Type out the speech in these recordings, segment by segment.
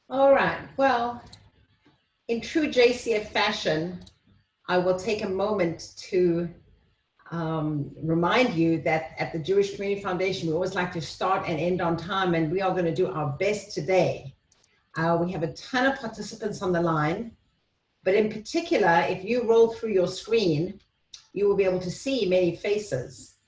All right. Well, in true JCF fashion, I will take a moment to remind you that at the Jewish Community Foundation, we always like to start and end on time, and we are going to do our best today. We have a ton of participants on the line, but in particular, if you roll through your screen, you will be able to see many faces.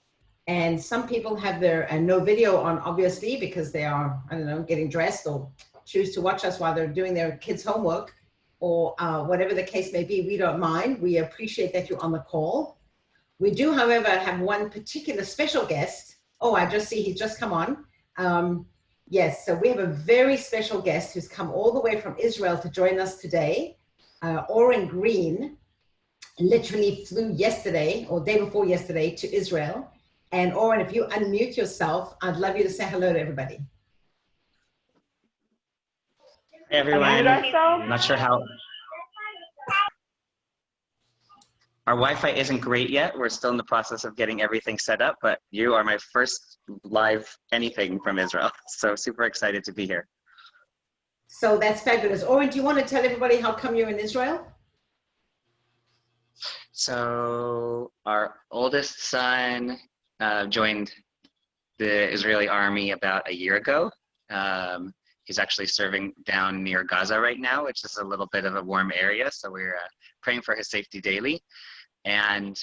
And some people have their no video on, obviously, because they are, I don't know, getting dressed or choose to watch us while they're doing their kids' homework or whatever the case may be. We don't mind. We appreciate that you're on the call. We do, however, have one particular special guest. Oh, I just see he's just come on. Yes, so we have a very special guest who's come all the way from Israel to join us today. Oren Green literally flew yesterday or day before yesterday to Israel. And Oren, if you unmute yourself, I'd love you to say hello to everybody. Hey everyone, I'm not sure how. Our Wi-Fi isn't great yet. We're still in the process of getting everything set up, but you are my first live anything from Israel. So super excited to be here. So that's fabulous. Oren, do you want to tell everybody how come you're in Israel? So our oldest son joined the Israeli army about a year ago. He's actually serving down near Gaza right now, which is a little bit of a warm area. So we're praying for his safety daily. And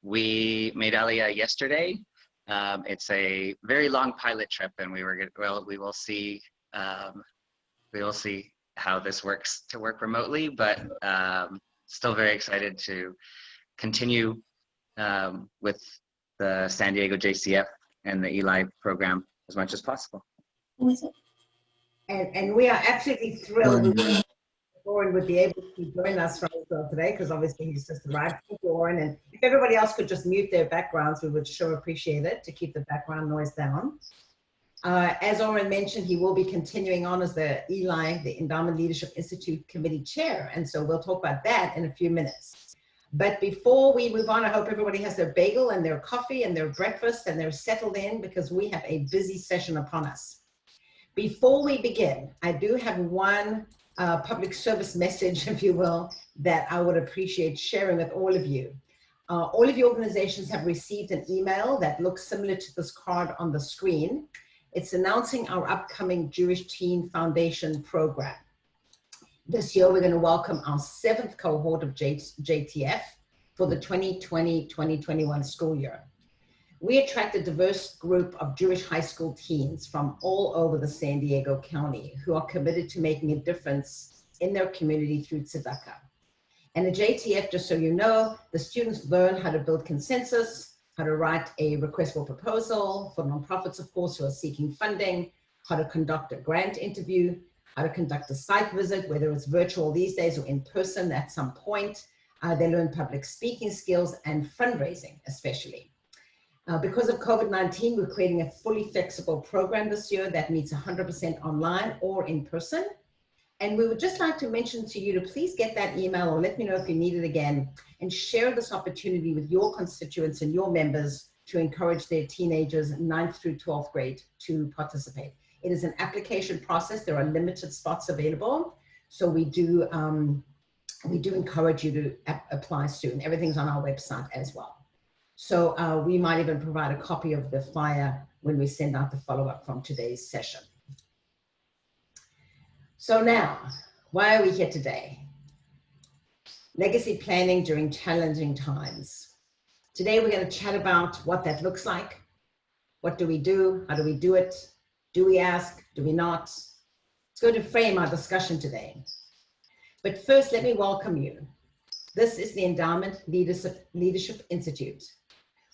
we made Aliyah yesterday. It's a very long pilot trip, and we will see how this works to work remotely, but still very excited to continue with the San Diego JCF and the ELI program as much as possible. And we are absolutely thrilled that Oren would be able to join us from Israel today, because obviously he's just arrived. Thank you, Oren. And if everybody else could just mute their backgrounds, we would sure appreciate it to keep the background noise down. As Oren mentioned, he will be continuing on as the ELI, the Endowment Leadership Institute Committee Chair. And so we'll talk about that in a few minutes. But before we move on, I hope everybody has their bagel and their coffee and their breakfast and they're settled in, because we have a busy session upon us. Before we begin, I do have one public service message, if you will, that I would appreciate sharing with all of you. All of your organizations have received an email that looks similar to this card on the screen. It's announcing our upcoming Jewish Teen Foundation program. This year, we're going to welcome our 7th cohort of JTF for the 2020-2021 school year. We attract a diverse group of Jewish high school teens from all over the San Diego County who are committed to making a difference in their community through tzedakah. And the JTF, just so you know, the students learn how to build consensus, how to write a request for proposal for nonprofits, of course, who are seeking funding, how to conduct a grant interview, how to conduct a site visit, whether it's virtual these days or in person at some point. They learn public speaking skills and fundraising, especially. Because of COVID-19, we're creating a fully flexible program this year that meets 100% online or in person. And we would just like to mention to you to please get that email or let me know if you need it again, and share this opportunity with your constituents and your members to encourage their teenagers 9th through 12th grade to participate. It is an application process. There are limited spots available. So we do encourage you to apply soon. Everything's on our website as well. So we might even provide a copy of the flyer when we send out the follow-up from today's session. So now, why are we here today? Legacy planning during challenging times. Today we're going to chat about what that looks like. What do we do? How do we do it? Do we ask? Do we not? It's going to frame our discussion today. But first, let me welcome you. This is the Endowment Leadership Institute,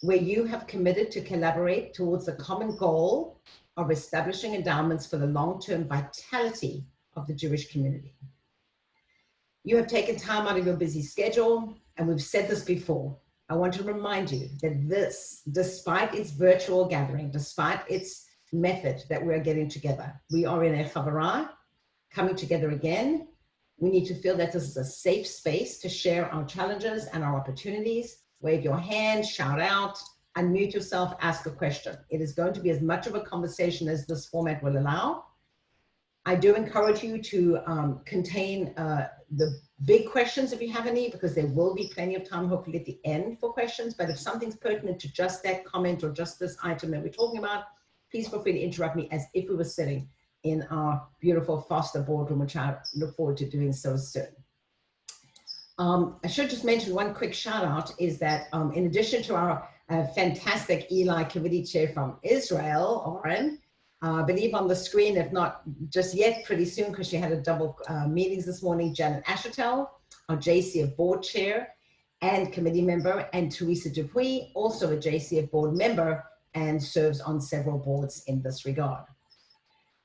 where you have committed to collaborate towards the common goal of establishing endowments for the long-term vitality of the Jewish community. You have taken time out of your busy schedule, and we've said this before. I want to remind you that this, despite its virtual gathering, despite its method that we're getting together, we are in a chavarah, coming together again. We need to feel that this is a safe space to share our challenges and our opportunities. Wave your hand, shout out, unmute yourself, ask a question. It is going to be as much of a conversation as this format will allow. I do encourage you to contain the big questions if you have any, because there will be plenty of time, hopefully at the end, for questions. But if something's pertinent to just that comment or just this item that we're talking about, please feel free to interrupt me as if we were sitting in our beautiful Foster boardroom, which I look forward to doing so soon. I should just mention one quick shout out is that in addition to our fantastic ELI committee chair from Israel, Oren, I believe on the screen, if not just yet, pretty soon, because she had a double meetings this morning, Janet Ashertel, our JCF board chair and committee member, and Teresa Dupuis, also a JCF board member and serves on several boards in this regard.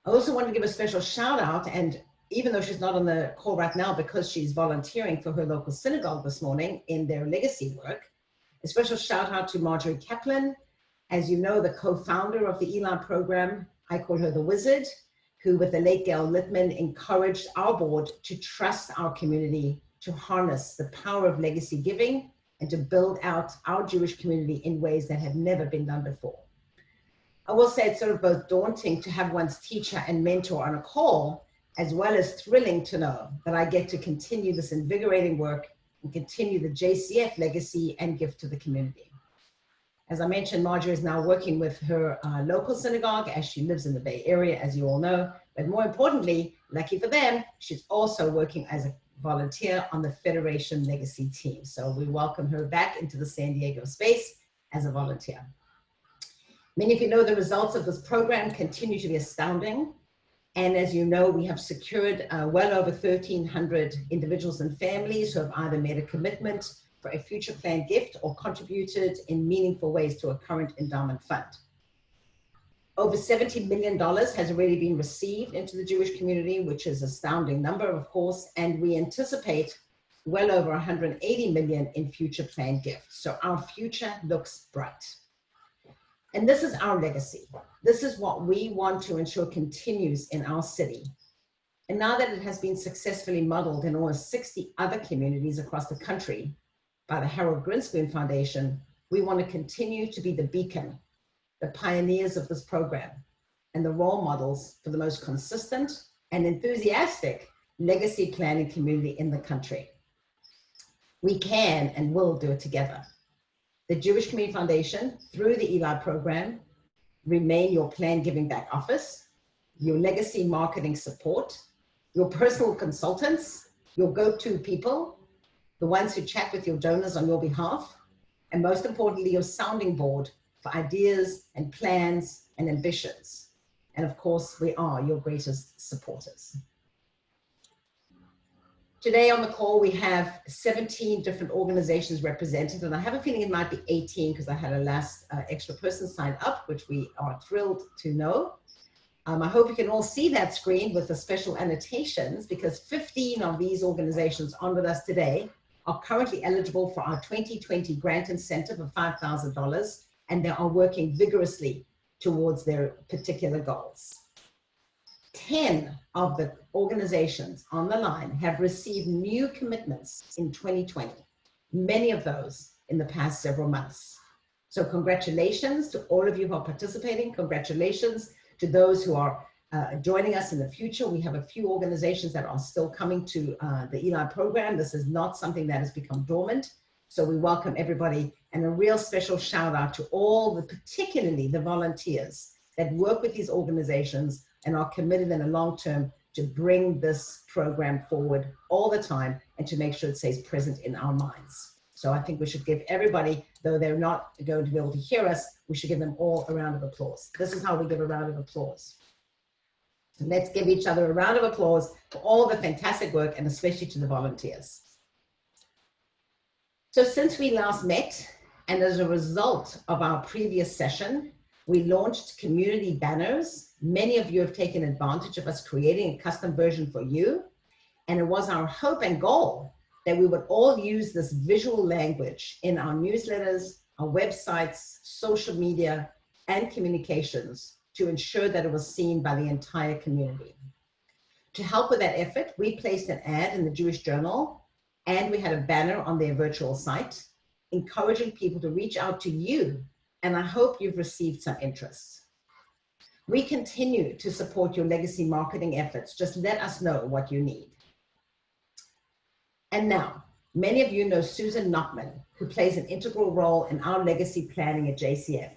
I also want to give a special shout out, and even though she's not on the call right now because she's volunteering for her local synagogue this morning in their legacy work, a special shout out to Marjorie Kaplan, as you know, the co-founder of the ELI program. I call her the wizard, who with the late Gail Littman encouraged our board to trust our community to harness the power of legacy giving and to build out our Jewish community in ways that have never been done before. I will say it's sort of both daunting to have one's teacher and mentor on a call, as well as thrilling to know that I get to continue this invigorating work and continue the JCF legacy and gift to the community. As I mentioned, Marjorie is now working with her local synagogue as she lives in the Bay Area, as you all know. But more importantly, lucky for them, she's also working as a volunteer on the Federation Legacy team. So we welcome her back into the San Diego space as a volunteer. Many of you know the results of this program continue to be astounding. And as you know, we have secured well over 1,300 individuals and families who have either made a commitment for a future planned gift or contributed in meaningful ways to a current endowment fund. Over $70 million has already been received into the Jewish community, which is an astounding number, of course, and we anticipate well over 180 million in future planned gifts. So our future looks bright. And this is our legacy. This is what we want to ensure continues in our city. And now that it has been successfully modeled in almost 60 other communities across the country by the Harold Grinspoon Foundation, we want to continue to be the beacon, the pioneers of this program, and the role models for the most consistent and enthusiastic legacy planning community in the country. We can and will do it together. The Jewish Community Foundation, through the ELI program, remain your planned giving back office, your legacy marketing support, your personal consultants, your go-to people, the ones who chat with your donors on your behalf, and most importantly, your sounding board for ideas and plans and ambitions. And of course, we are your greatest supporters. Today on the call, we have 17 different organizations represented, and I have a feeling it might be 18 because I had a last extra person sign up, which we are thrilled to know. I hope you can all see that screen with the special annotations, because 15 of these organizations on with us today are currently eligible for our 2020 grant incentive of $5,000, and they are working vigorously towards their particular goals. 10 of the organizations on the line have received new commitments in 2020, many of those in the past several months. So congratulations to all of you who are participating. Congratulations to those who are joining us in the future. We have a few organizations that are still coming to the ELI program. This is not something that has become dormant. So we welcome everybody, and a real special shout out to all the, particularly the volunteers that work with these organizations and are committed in the long term to bring this program forward all the time and to make sure it stays present in our minds. So I think we should give everybody, though they're not going to be able to hear us, we should give them all a round of applause. This is how we give a round of applause. So let's give each other a round of applause for all the fantastic work, and especially to the volunteers. So since we last met, and as a result of our previous session, we launched community banners. Many of you have taken advantage of us creating a custom version for you. And it was our hope and goal that we would all use this visual language in our newsletters, our websites, social media, and communications to ensure that it was seen by the entire community. To help with that effort, we placed an ad in the Jewish Journal, and we had a banner on their virtual site, encouraging people to reach out to you, and I hope you've received some interest. We continue to support your legacy marketing efforts. Just let us know what you need. And now, many of you know Susan Knockman, who plays an integral role in our legacy planning at JCF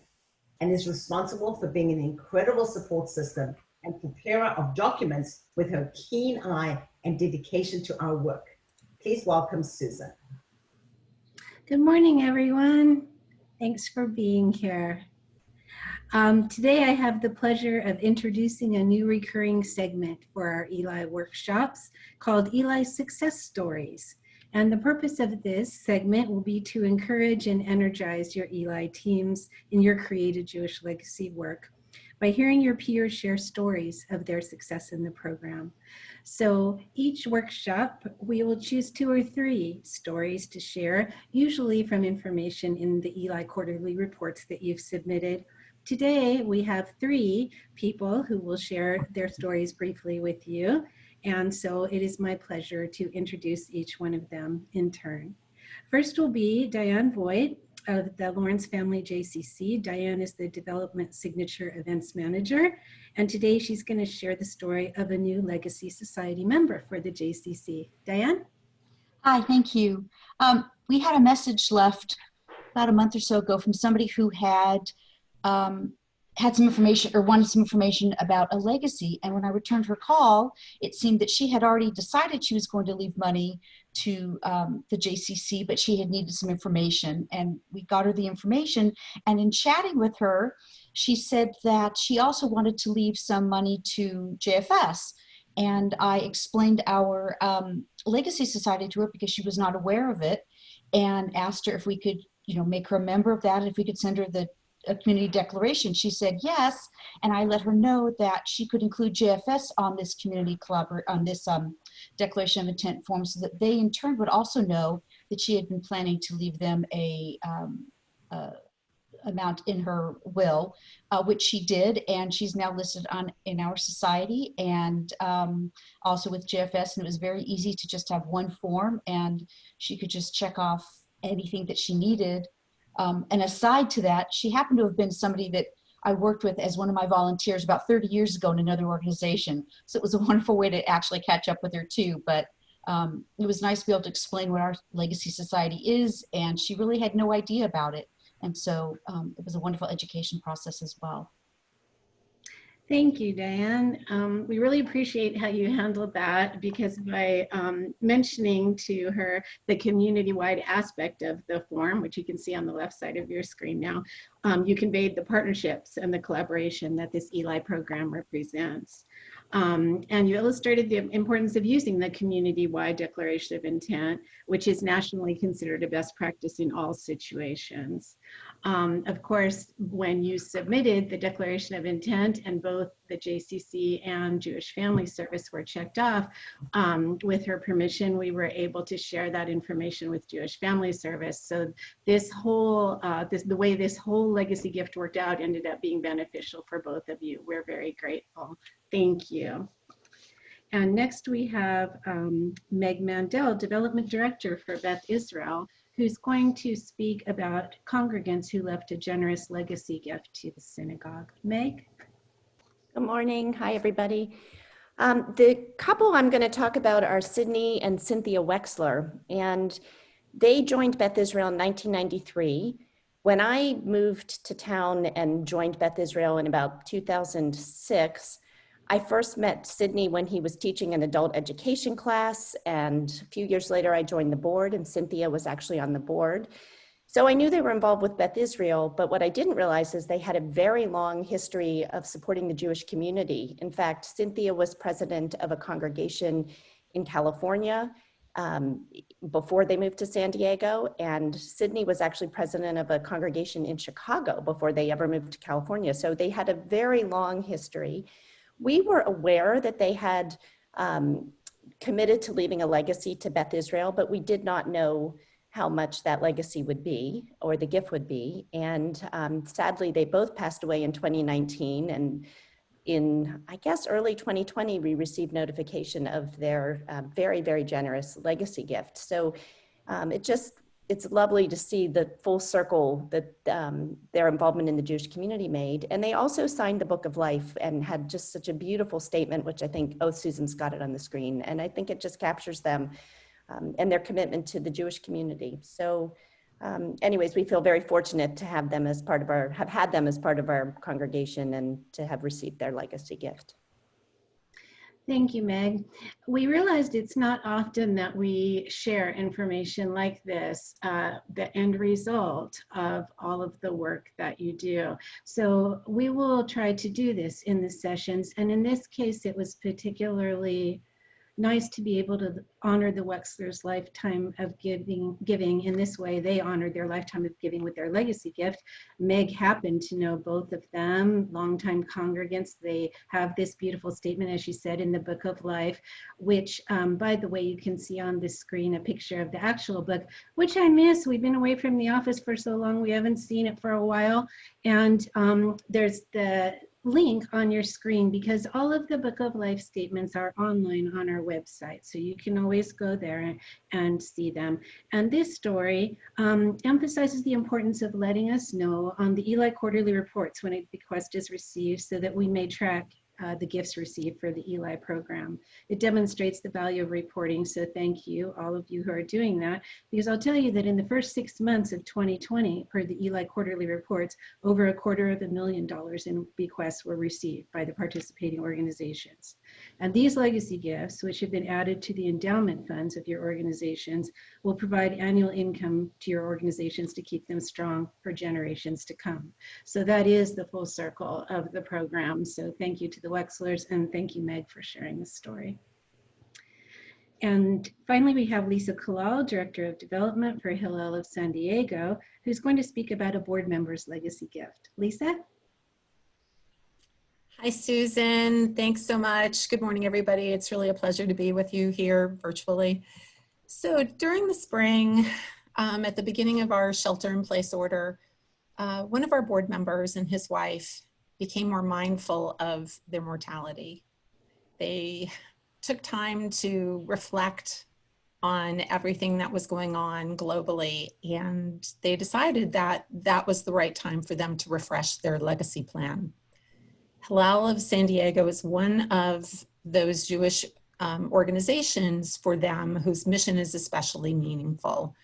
and is responsible for being an incredible support system and preparer of documents with her keen eye and dedication to our work. Please welcome Susan. Good morning, everyone. Thanks for being here. Today I have the pleasure of introducing a new recurring segment for our ELI workshops called ELI Success Stories. And the purpose of this segment will be to encourage and energize your ELI teams in your creative Jewish legacy work by hearing your peers share stories of their success in the program. So each workshop, we will choose 2 or 3 stories to share, usually from information in the ELI quarterly reports that you've submitted. Today, we have 3 people who will share their stories briefly with you. And so it is my pleasure to introduce each one of them in turn. First will be Diane Voigt of the Lawrence Family JCC. Diane is the Development Signature Events Manager. And today she's going to share the story of a new Legacy Society member for the JCC. Diane? Hi, thank you. We had a message left about a month or so ago from somebody who had had some information or wanted some information about a legacy. And when I returned her call, it seemed that she had already decided she was going to leave money to the JCC, but she had needed some information. And we got her the information. And in chatting with her, she said that she also wanted to leave some money to JFS. And I explained our Legacy Society to her because she was not aware of it, and asked her if we could, make her a member of that, and if we could send her a community declaration. She said yes, and I let her know that she could include JFS on this declaration of intent form, so that they in turn would also know that she had been planning to leave them a amount in her will, which she did, and she's now listed in our society and also with JFS. And it was very easy to just have one form, and she could just check off anything that she needed. And aside to that, she happened to have been somebody that I worked with as one of my volunteers about 30 years ago in another organization. So it was a wonderful way to actually catch up with her too. But it was nice to be able to explain what our Legacy Society is, and she really had no idea about it. And so it was a wonderful education process as well. Thank you, Diane. We really appreciate how you handled that, because by mentioning to her the community-wide aspect of the form, which you can see on the left side of your screen now, you conveyed the partnerships and the collaboration that this ELI program represents. And you illustrated the importance of using the community-wide declaration of intent, which is nationally considered a best practice in all situations. Of course, when you submitted the declaration of intent and both the JCC and Jewish Family Service were checked off, with her permission, we were able to share that information with Jewish Family Service. So this whole, the way this whole legacy gift worked out ended up being beneficial for both of you. We're very grateful. Thank you. And next we have Meg Mandel, Development Director for Beth Israel, who's going to speak about congregants who left a generous legacy gift to the synagogue. Meg? Good morning. Hi, everybody. The couple I'm going to talk about are Sydney and Cynthia Wexler, and they joined Beth Israel in 1993. When I moved to town and joined Beth Israel in about 2006, I first met Sydney when he was teaching an adult education class, and a few years later I joined the board, and Cynthia was actually on the board. So I knew they were involved with Beth Israel, but what I didn't realize is they had a very long history of supporting the Jewish community. In fact, Cynthia was president of a congregation in California before they moved to San Diego, and Sydney was actually president of a congregation in Chicago before they ever moved to California. So they had a very long history. We were aware that they had committed to leaving a legacy to Beth Israel, but we did not know how much that legacy would be or the gift would be. And sadly, they both passed away in 2019. And in, I guess, early 2020, we received notification of their very, very generous legacy gift. So it it's lovely to see the full circle that their involvement in the Jewish community made. And they also signed the Book of Life and had just such a beautiful statement, which I think, oh, Susan's got it on the screen. And I think it just captures them and their commitment to the Jewish community. So anyways, we feel very fortunate to have them as part of have had them as part of our congregation and to have received their legacy gift. Thank you, Meg. We realized it's not often that we share information like this, the end result of all of the work that you do. So we will try to do this in the sessions. And in this case, it was particularly nice to be able to honor the Wexler's lifetime of giving in this way. They honored their lifetime of giving with their legacy gift. Meg happened to know both of them, longtime congregants. They have this beautiful statement, as she said, in the Book of Life, which, by the way, you can see on this screen a picture of the actual book, which I miss. We've been away from the office for so long, we haven't seen it for a while. And there's the link on your screen because all of the Book of Life statements are online on our website. So you can always go there and see them. And this story emphasizes the importance of letting us know on the ELI quarterly reports when a bequest is received so that we may track the gifts received for the ELI program. It demonstrates the value of reporting, so thank you, all of you who are doing that, because I'll tell you that in the first 6 months of 2020, per the ELI quarterly reports, over $250,000 in bequests were received by the participating organizations. And these legacy gifts, which have been added to the endowment funds of your organizations, will provide annual income to your organizations to keep them strong for generations to come. So that is the full circle of the program. So thank you to the Wexlers, and thank you, Meg, for sharing this story. And finally, we have Lisa Kalal, Director of Development for Hillel of San Diego, who's going to speak about a board member's legacy gift. Lisa? Hi, Susan. Thanks so much. Good morning, everybody. It's really a pleasure to be with you here virtually. So during the spring, at the beginning of our shelter-in-place order, one of our board members and his wife became more mindful of their mortality. They took time to reflect on everything that was going on globally, and they decided that that was the right time for them to refresh their legacy plan. Hillel of San Diego is one of those Jewish organizations for them whose mission is especially meaningful.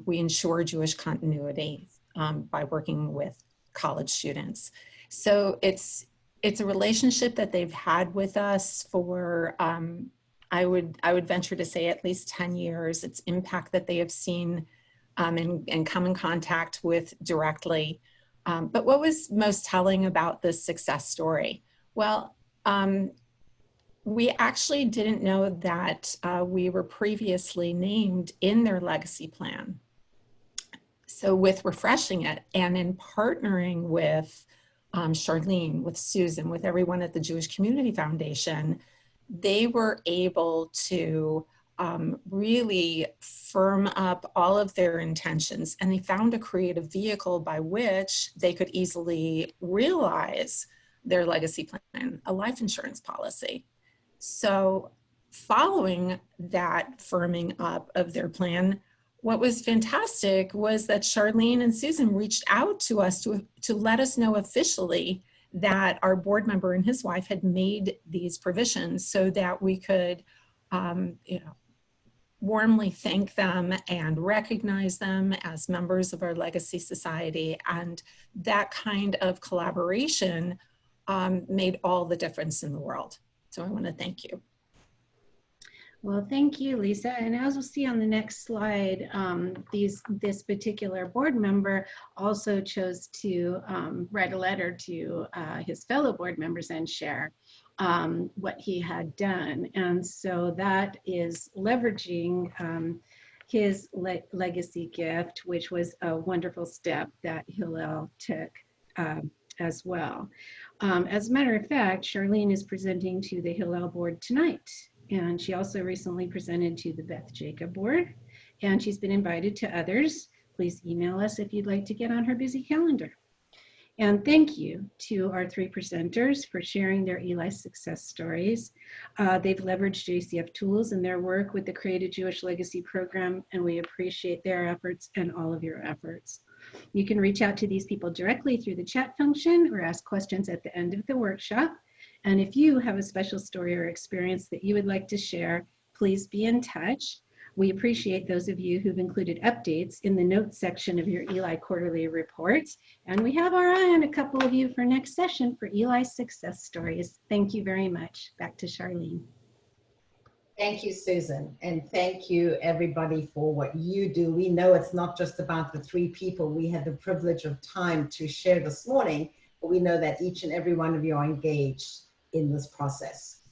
We ensure Jewish continuity by working with college students. So it's a relationship that they've had with us for, I would venture to say at least 10 years. It's impact that they have seen and come in contact with directly. But what was most telling about this success story? Well, we actually didn't know that we were previously named in their legacy plan. So with refreshing it and in partnering with Charlene, with Susan, with everyone at the Jewish Community Foundation, they were able to really firm up all of their intentions, and they found a creative vehicle by which they could easily realize their legacy plan, a life insurance policy. So following that firming up of their plan, what was fantastic was that Charlene and Susan reached out to us to let us know officially that our board member and his wife had made these provisions so that we could, warmly thank them and recognize them as members of our legacy society. And that kind of collaboration made all the difference in the world. So I want to thank you. Well, thank you, Lisa. And as we'll see on the next slide, this particular board member also chose to write a letter to his fellow board members and share what he had done. And so that is leveraging his legacy gift, which was a wonderful step that Hillel took as well. As a matter of fact, Charlene is presenting to the Hillel board tonight. And she also recently presented to the Beth Jacob board, and she's been invited to others. Please email us if you'd like to get on her busy calendar. And thank you to our 3 presenters for sharing their ELI success stories. They've leveraged JCF tools in their work with the Creative Jewish Legacy Program, and we appreciate their efforts and all of your efforts. You can reach out to these people directly through the chat function or ask questions at the end of the workshop. And if you have a special story or experience that you would like to share, please be in touch. We appreciate those of you who've included updates in the notes section of your ELI quarterly reports. And we have our eye on a couple of you for next session for ELI success stories. Thank you very much. Back to Charlene. Thank you, Susan. And thank you, everybody, for what you do. We know it's not just about the 3 people we had the privilege of time to share this morning, but we know that each and every one of you are engaged in this process.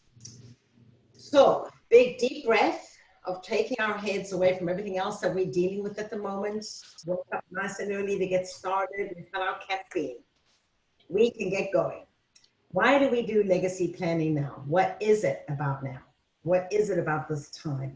So, big deep breath of taking our heads away from everything else that we're dealing with at the moment. Woke up nice and early to get started. We've got our caffeine. We can get going. Why do we do legacy planning now? What is it about now? What is it about this time?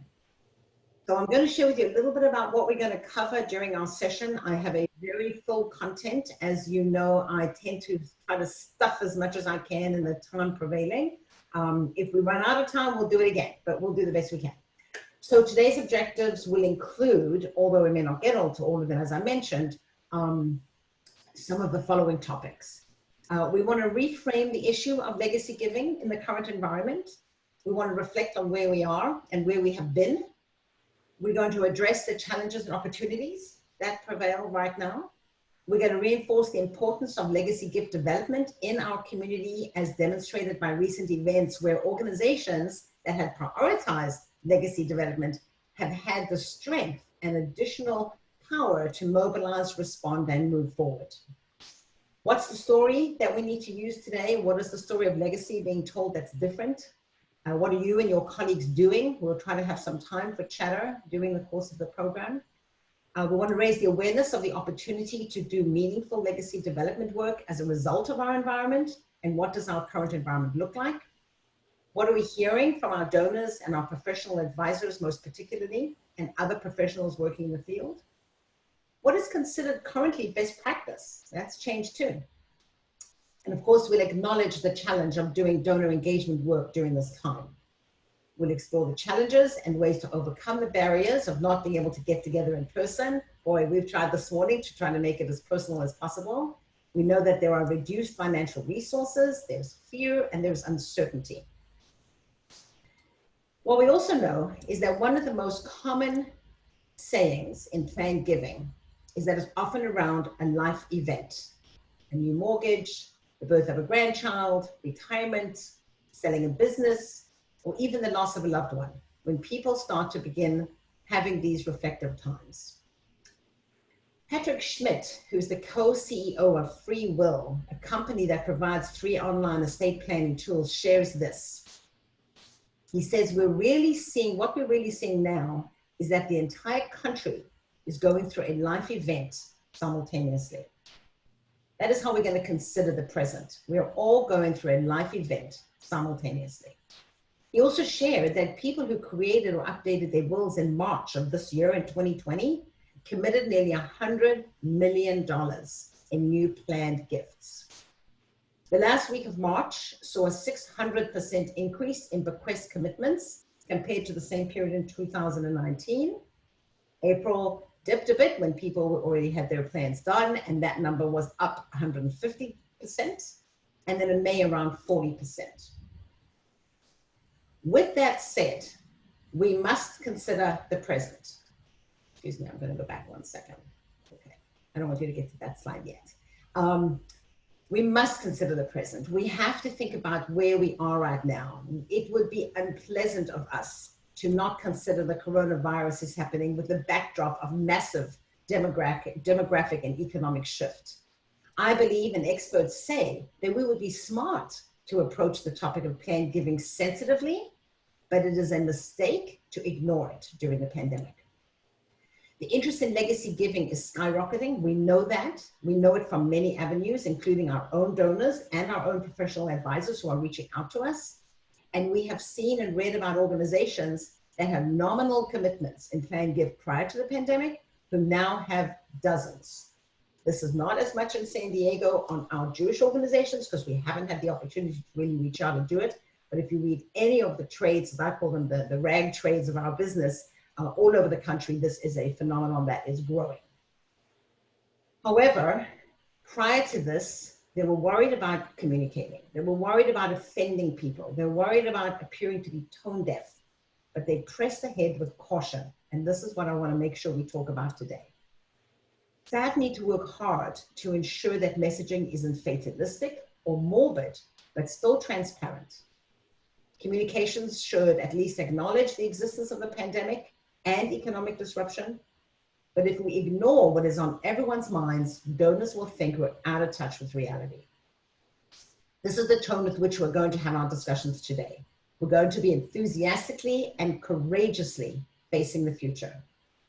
So I'm going to share with you a little bit about what we're going to cover during our session. I have a very full content. As you know, I tend to try to stuff as much as I can in the time prevailing. If we run out of time, we'll do it again, but we'll do the best we can. So today's objectives will include, although we may not get all to all of them, as I mentioned, some of the following topics. We want to reframe the issue of legacy giving in the current environment. We want to reflect on where we are and where we have been. We're going to address the challenges and opportunities that prevail right now. We're going to reinforce the importance of legacy gift development in our community as demonstrated by recent events where organizations that had prioritized legacy development have had the strength and additional power to mobilize, respond, and move forward. What's the story that we need to use today? What is the story of legacy being told that's different? What are you and your colleagues doing? We'll try to have some time for chatter during the course of the program. We want to raise the awareness of the opportunity to do meaningful legacy development work as a result of our environment, and what does our current environment look like? What are we hearing from our donors and our professional advisors, most particularly, and other professionals working in the field? What is considered currently best practice? That's changed too. And of course, we'll acknowledge the challenge of doing donor engagement work during this time. We'll explore the challenges and ways to overcome the barriers of not being able to get together in person. Boy, we've tried this morning to try to make it as personal as possible. We know that there are reduced financial resources, there's fear, and there's uncertainty. What we also know is that one of the most common sayings in planned giving is that it's often around a life event, a new mortgage, the birth of a grandchild, retirement, selling a business, or even the loss of a loved one, when people start to begin having these reflective times. Patrick Schmidt, who's the co-CEO of Free Will, a company that provides free online estate planning tools, shares this. He says, what we're really seeing now is that the entire country is going through a life event simultaneously. That is how we're going to consider the present. We're all going through a life event simultaneously. He also shared that people who created or updated their wills in March of this year in 2020 committed nearly $100 million in new planned gifts. The last week of March saw a 600% increase in bequest commitments compared to the same period in 2019. April dipped a bit when people already had their plans done, and that number was up 150%, and then in May around 40%. With that said, we must consider the present. Excuse me, I'm going to go back 1 second. Okay, I don't want you to get to that slide yet. We must consider the present. We have to think about where we are right now. It would be unpleasant of us to not consider the coronavirus is happening with the backdrop of massive demographic and economic shift. I believe, and experts say, that we would be smart to approach the topic of planned giving sensitively, but it is a mistake to ignore it during the pandemic. The interest in legacy giving is skyrocketing. We know that. We know it from many avenues, including our own donors and our own professional advisors who are reaching out to us. And we have seen and read about organizations that have nominal commitments in planned gift prior to the pandemic, who now have dozens. This is not as much in San Diego on our Jewish organizations because we haven't had the opportunity to really reach out and do it. But if you read any of the trades, as I call them, the rag trades of our business, all over the country, this is a phenomenon that is growing. However, prior to this, they were worried about communicating. They were worried about offending people. They were worried about appearing to be tone deaf, but they pressed ahead with caution. And this is what I want to make sure we talk about today. SAD need to work hard to ensure that messaging isn't fatalistic or morbid, but still transparent. Communications should at least acknowledge the existence of the pandemic and economic disruption. But if we ignore what is on everyone's minds, donors will think we're out of touch with reality. This is the tone with which we're going to have our discussions today. We're going to be enthusiastically and courageously facing the future.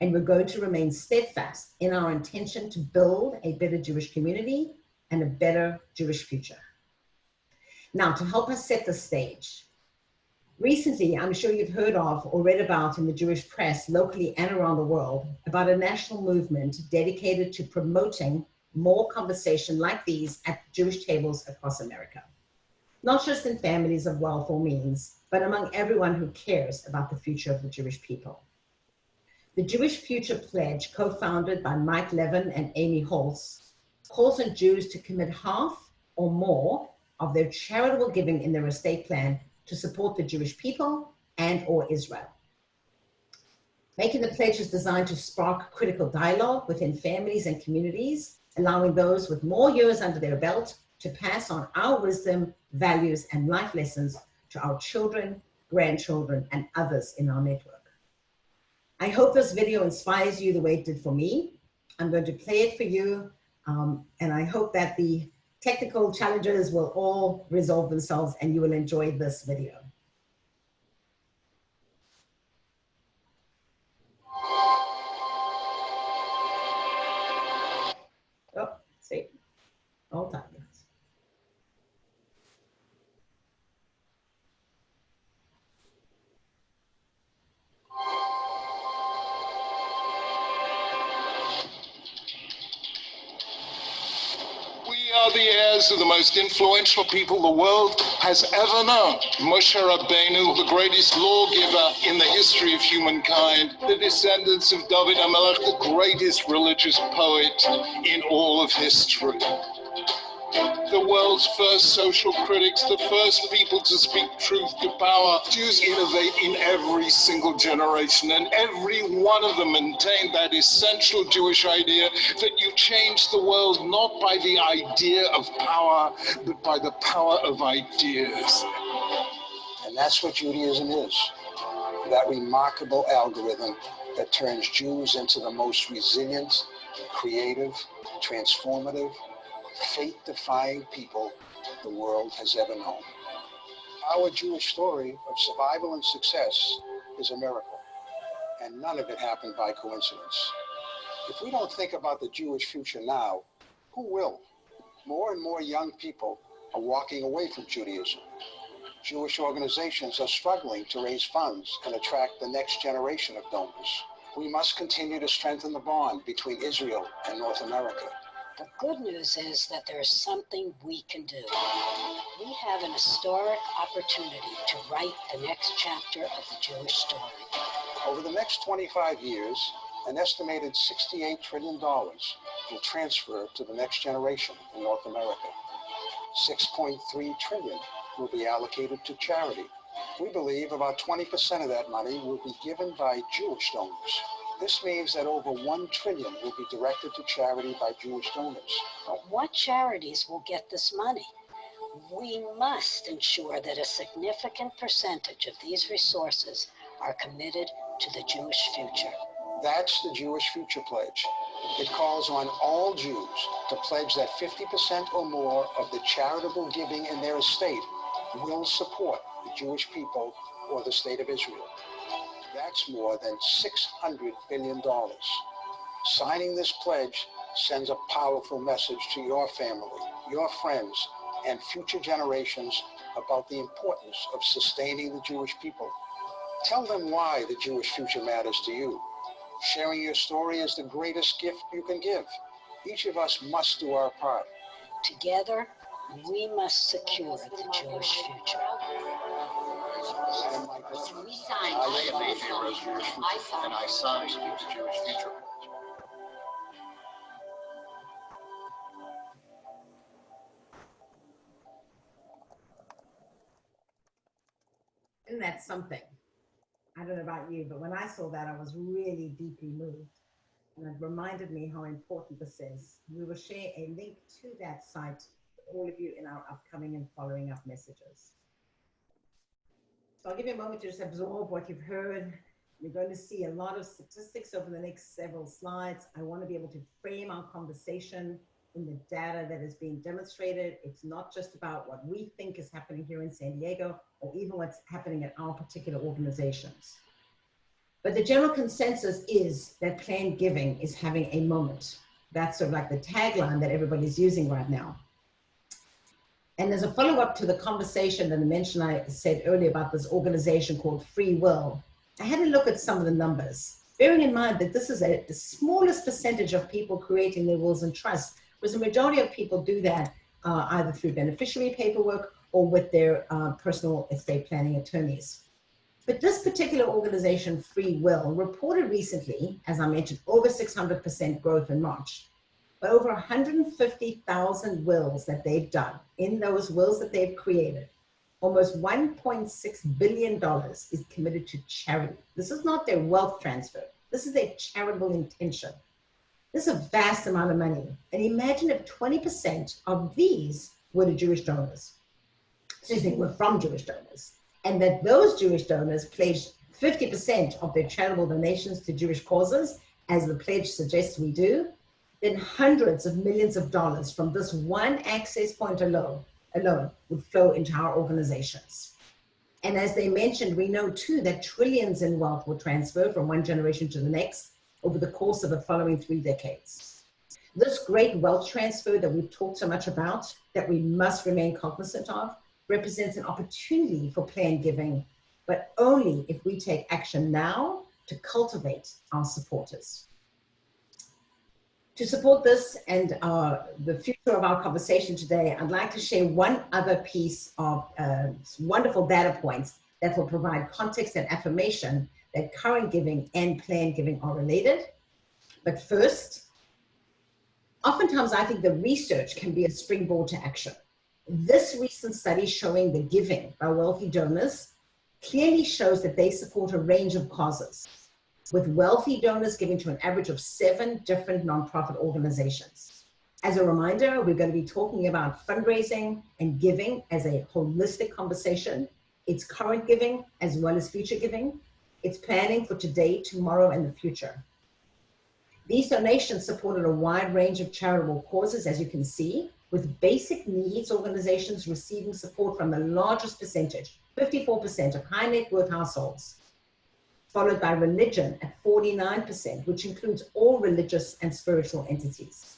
And we're going to remain steadfast in our intention to build a better Jewish community and a better Jewish future. Now, to help us set the stage, recently, I'm sure you've heard of or read about in the Jewish press, locally and around the world, about a national movement dedicated to promoting more conversation like these at Jewish tables across America. Not just in families of wealth or means, but among everyone who cares about the future of the Jewish people. The Jewish Future Pledge, co-founded by Mike Levin and Amy Holtz, calls on Jews to commit half or more of their charitable giving in their estate plan to support the Jewish people and or Israel. Making the pledge is designed to spark critical dialogue within families and communities, allowing those with more years under their belt to pass on our wisdom, values, and life lessons to our children, grandchildren, and others in our network. I hope this video inspires you the way it did for me. I'm going to play it for you, and I hope that the technical challenges will all resolve themselves and you will enjoy this video. Oh, see, all time. We are the heirs of the most influential people the world has ever known. Moshe Rabbeinu, the greatest lawgiver in the history of humankind, the descendants of David HaMelech, the greatest religious poet in all of history. The world's first social critics, the first people to speak truth to power. Jews innovate in every single generation, and every one of them maintained that essential Jewish idea that you change the world not by the idea of power, but by the power of ideas. And that's what Judaism is, that remarkable algorithm that turns Jews into the most resilient, creative, transformative, fate-defying people the world has ever known. Our Jewish story of survival and success is a miracle, and none of it happened by coincidence. If we don't think about the Jewish future now, who will? More and more young people are walking away from Judaism. Jewish organizations are struggling to raise funds and attract the next generation of donors. We must continue to strengthen the bond between Israel and North America. The good news is that there is something we can do. We have an historic opportunity to write the next chapter of the Jewish story. Over the next 25 years, an estimated $68 trillion will transfer to the next generation in North America. 6.3 trillion will be allocated to charity. We believe about 20% of that money will be given by Jewish donors. This means that over 1 trillion will be directed to charity by Jewish donors. But what charities will get this money? We must ensure that a significant percentage of these resources are committed to the Jewish future. That's the Jewish Future Pledge. It calls on all Jews to pledge that 50% or more of the charitable giving in their estate will support the Jewish people or the state of Israel. That's more than $600 billion. Signing this pledge sends a powerful message to your family, your friends, and future generations about the importance of sustaining the Jewish people. Tell them why the Jewish future matters to you. Sharing your story is the greatest gift you can give. Each of us must do our part. Together, we must secure the Jewish future. We signed the resolution, and I signed the Jewish future. Isn't that something? I don't know about you, but when I saw that, I was really deeply moved. And it reminded me how important this is. We will share a link to that site for all of you in our upcoming and following up messages. So I'll give you a moment to just absorb what you've heard. You're going to see a lot of statistics over the next several slides. I want to be able to frame our conversation in the data that is being demonstrated. It's not just about what we think is happening here in San Diego or even what's happening at our particular organizations. But the general consensus is that planned giving is having a moment. That's sort of like the tagline that everybody's using right now. And there's a follow-up to the conversation and the mention I said earlier about this organization called Free Will. I had a look at some of the numbers, bearing in mind that this is the smallest percentage of people creating their wills and trusts, whereas the majority of people do that either through beneficiary paperwork or with their personal estate planning attorneys. But this particular organization, Free Will, reported recently, as I mentioned, over 600% growth in March. But over 150,000 wills that they've done. In those wills that they've created, almost $1.6 billion is committed to charity. This is not their wealth transfer. This is their charitable intention. This is a vast amount of money. And imagine if 20% of these were the Jewish donors. Excuse me, were from Jewish donors. And that those Jewish donors pledged 50% of their charitable donations to Jewish causes, as the pledge suggests we do, then hundreds of millions of dollars from this one access point alone would flow into our organizations. And as they mentioned, we know too that trillions in wealth will transfer from one generation to the next over the course of the following 3 decades. This great wealth transfer that we've talked so much about, that we must remain cognizant of, represents an opportunity for planned giving, but only if we take action now to cultivate our supporters. To support this and the future of our conversation today, I'd like to share one other piece of wonderful data points that will provide context and affirmation that current giving and planned giving are related. But first, oftentimes I think the research can be a springboard to action. This recent study showing the giving by wealthy donors clearly shows that they support a range of causes, with wealthy donors giving to an average of 7 different nonprofit organizations. As a reminder, we're going to be talking about fundraising and giving as a holistic conversation. It's current giving as well as future giving. It's planning for today, tomorrow, and the future. These donations supported a wide range of charitable causes, as you can see, with basic needs organizations receiving support from the largest percentage, 54% of high net worth households, followed by religion at 49%, which includes all religious and spiritual entities.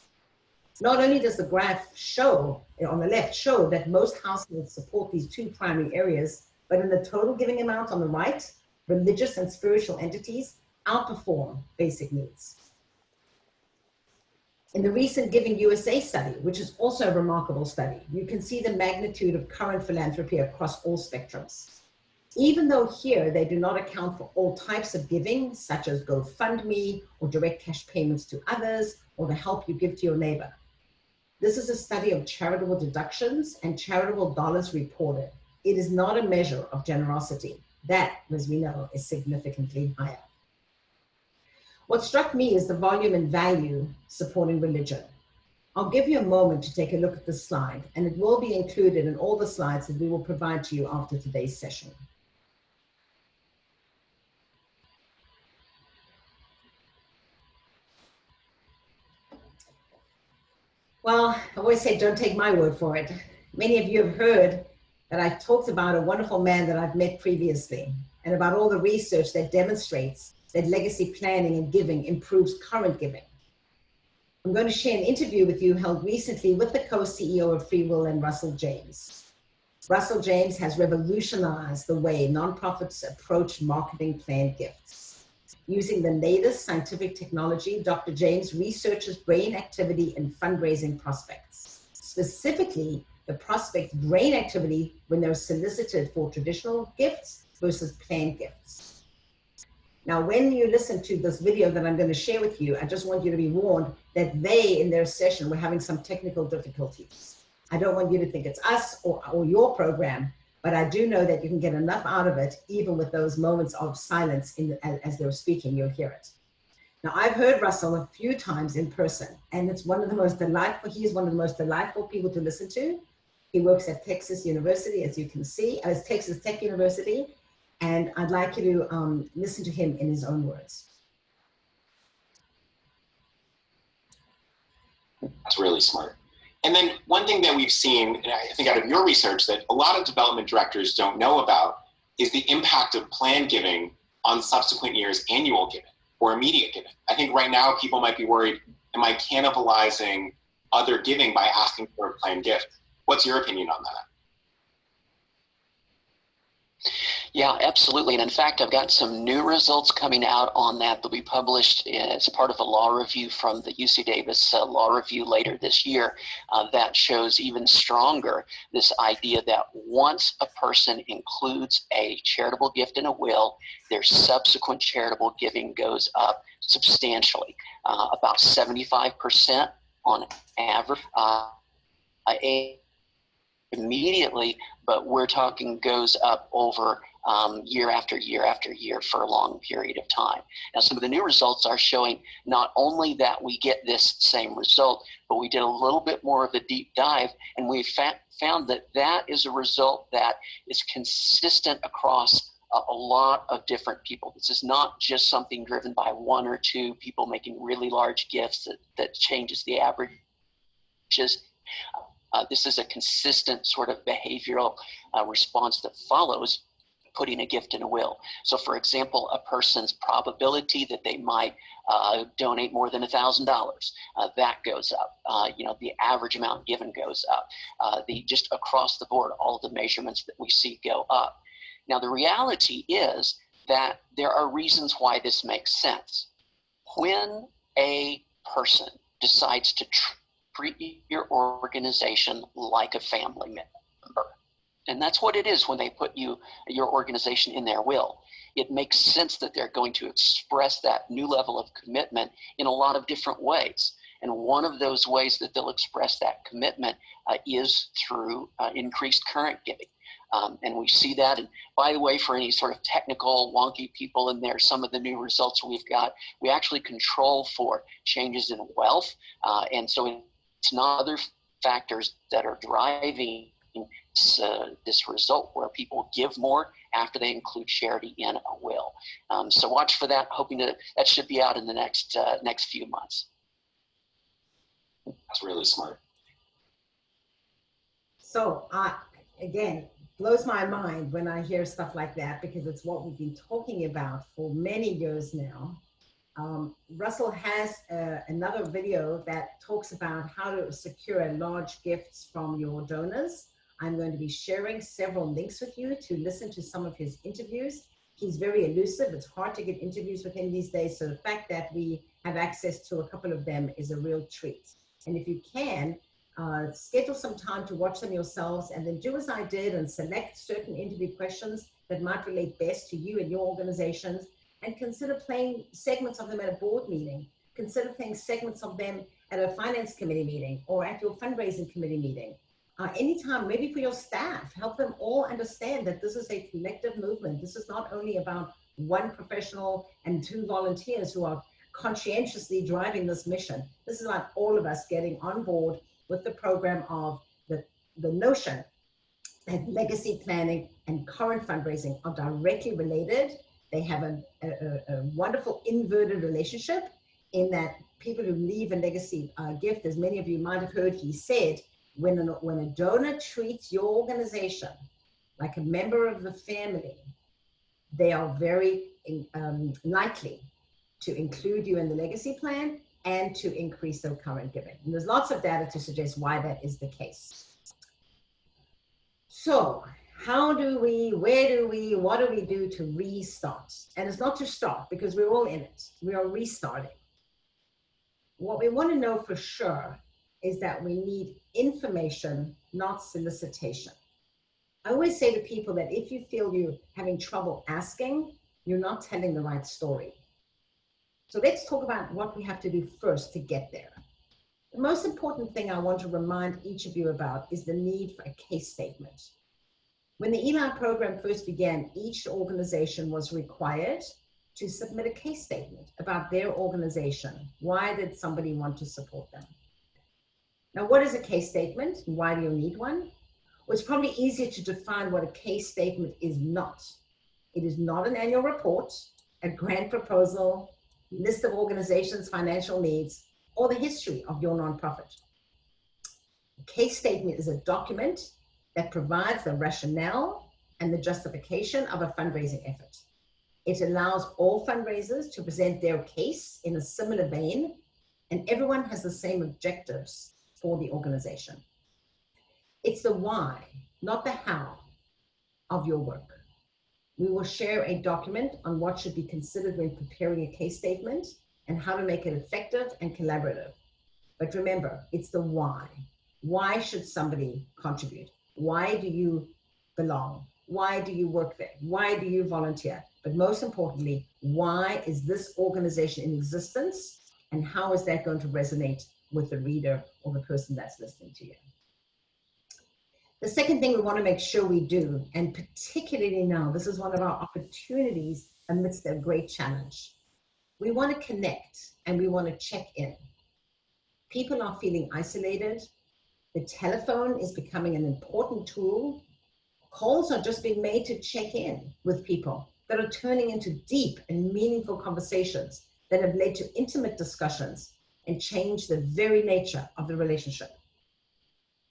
Not only does the graph show, on the left, show that most households support these 2 primary areas, but in the total giving amount on the right, religious and spiritual entities outperform basic needs. In the recent Giving USA study, which is also a remarkable study, you can see the magnitude of current philanthropy across all spectrums. Even though here they do not account for all types of giving, such as GoFundMe or direct cash payments to others, or the help you give to your neighbor. This is a study of charitable deductions and charitable dollars reported. It is not a measure of generosity. That, as we know, is significantly higher. What struck me is the volume and value supporting religion. I'll give you a moment to take a look at this slide, and it will be included in all the slides that we will provide to you after today's session. Well, I always say, don't take my word for it. Many of you have heard that I've talked about a wonderful man that I've met previously, and about all the research that demonstrates that legacy planning and giving improves current giving. I'm going to share an interview with you held recently with the co-CEO of Free Will and Russell James. Russell James has revolutionized the way nonprofits approach marketing planned gifts. Using the latest scientific technology, Dr. James researches brain activity in fundraising prospects, specifically the prospect's brain activity when they're solicited for traditional gifts versus planned gifts. Now, when you listen to this video that I'm going to share with you, I just want you to be warned that they, in their session, were having some technical difficulties. I don't want you to think it's us or your program, but I do know that you can get enough out of it, even with those moments of silence as they were speaking, you'll hear it. Now, I've heard Russell a few times in person, and it's one of the most delightful, he's one of the most delightful people to listen to. He works at Texas University, as you can see, as Texas Tech University, and I'd like you to listen to him in his own words. That's really smart. And then one thing that we've seen, and I think out of your research, that a lot of development directors don't know about is the impact of planned giving on subsequent years' annual giving or immediate giving. I think right now people might be worried, am I cannibalizing other giving by asking for a planned gift? What's your opinion on that? Yeah, absolutely. And in fact, I've got some new results coming out on that. They'll be published as part of a law review from the UC Davis Law Review later this year that shows even stronger this idea that once a person includes a charitable gift in a will, their subsequent charitable giving goes up substantially, about 75% on average. Immediately, but we're talking goes up over year after year after year for a long period of time. Now, some of the new results are showing not only that we get this same result, but we did a little bit more of a deep dive, and we found that that is a result that is consistent across a lot of different people. This is not just something driven by one or two people making really large gifts that changes the averages. This is a consistent sort of behavioral response that follows putting a gift in a will. So for example, a person's probability that they might donate more than $1,000, that goes up. The average amount given goes up. Just across the board, all the measurements that we see go up. Now the reality is that there are reasons why this makes sense. When a person decides to treat your organization like a family member, and that's what it is when they put your organization in their will. It makes sense that they're going to express that new level of commitment in a lot of different ways. And one of those ways that they'll express that commitment is through increased current giving. And we see that. And by the way, for any sort of technical wonky people in there, some of the new results we've got, we actually control for changes in wealth. And so it's not other factors that are driving this result where people give more after they include charity in a will. So watch for that, hoping that should be out in the next few months. That's really smart. So again, blows my mind when I hear stuff like that, because it's what we've been talking about for many years now. Russell has another video that talks about how to secure large gifts from your donors. I'm going to be sharing several links with you to listen to some of his interviews. He's very elusive. It's hard to get interviews with him these days. So the fact that we have access to a couple of them is a real treat. And if you can, schedule some time to watch them yourselves, and then do as I did and select certain interview questions that might relate best to you and your organizations, and consider playing segments of them at a board meeting. Consider playing segments of them at a finance committee meeting or at your fundraising committee meeting. Anytime, maybe for your staff, help them all understand that this is a collective movement. This is not only about one professional and two volunteers who are conscientiously driving this mission. This is about all of us getting on board with the program of the notion that legacy planning and current fundraising are directly related. They have a wonderful inverted relationship in that people who leave a legacy gift, as many of you might have heard he said, when a donor treats your organization like a member of the family, they are very likely to include you in the legacy plan and to increase their current giving. And there's lots of data to suggest why that is the case. So how do we, where do we, what do we do to restart? And it's not to stop because we're all in it. We are restarting. What we want to know for sure is that we need information, not solicitation. I always say to people that if you feel you're having trouble asking, you're not telling the right story. So let's talk about what we have to do first to get there. The most important thing I want to remind each of you about is the need for a case statement. When the ELI program first began, each organization was required to submit a case statement about their organization. Why did somebody want to support them? Now, what is a case statement? Why do you need one? Well, it's probably easier to define what a case statement is not. It is not an annual report, a grant proposal, list of organizations' financial needs, or the history of your nonprofit. A case statement is a document that provides the rationale and the justification of a fundraising effort. It allows all fundraisers to present their case in a similar vein, and everyone has the same objectives for the organization. It's the why, not the how, of your work. We will share a document on what should be considered when preparing a case statement and how to make it effective and collaborative. But remember, it's the why. Why should somebody contribute? Why do you belong? Why do you work there? Why do you volunteer? But most importantly, why is this organization in existence? And how is that going to resonate with the reader or the person that's listening to you? The second thing we want to make sure we do, and particularly now, this is one of our opportunities amidst a great challenge. We want to connect and we want to check in. People are feeling isolated. The telephone is becoming an important tool. Calls are just being made to check in with people that are turning into deep and meaningful conversations that have led to intimate discussions and changed the very nature of the relationship.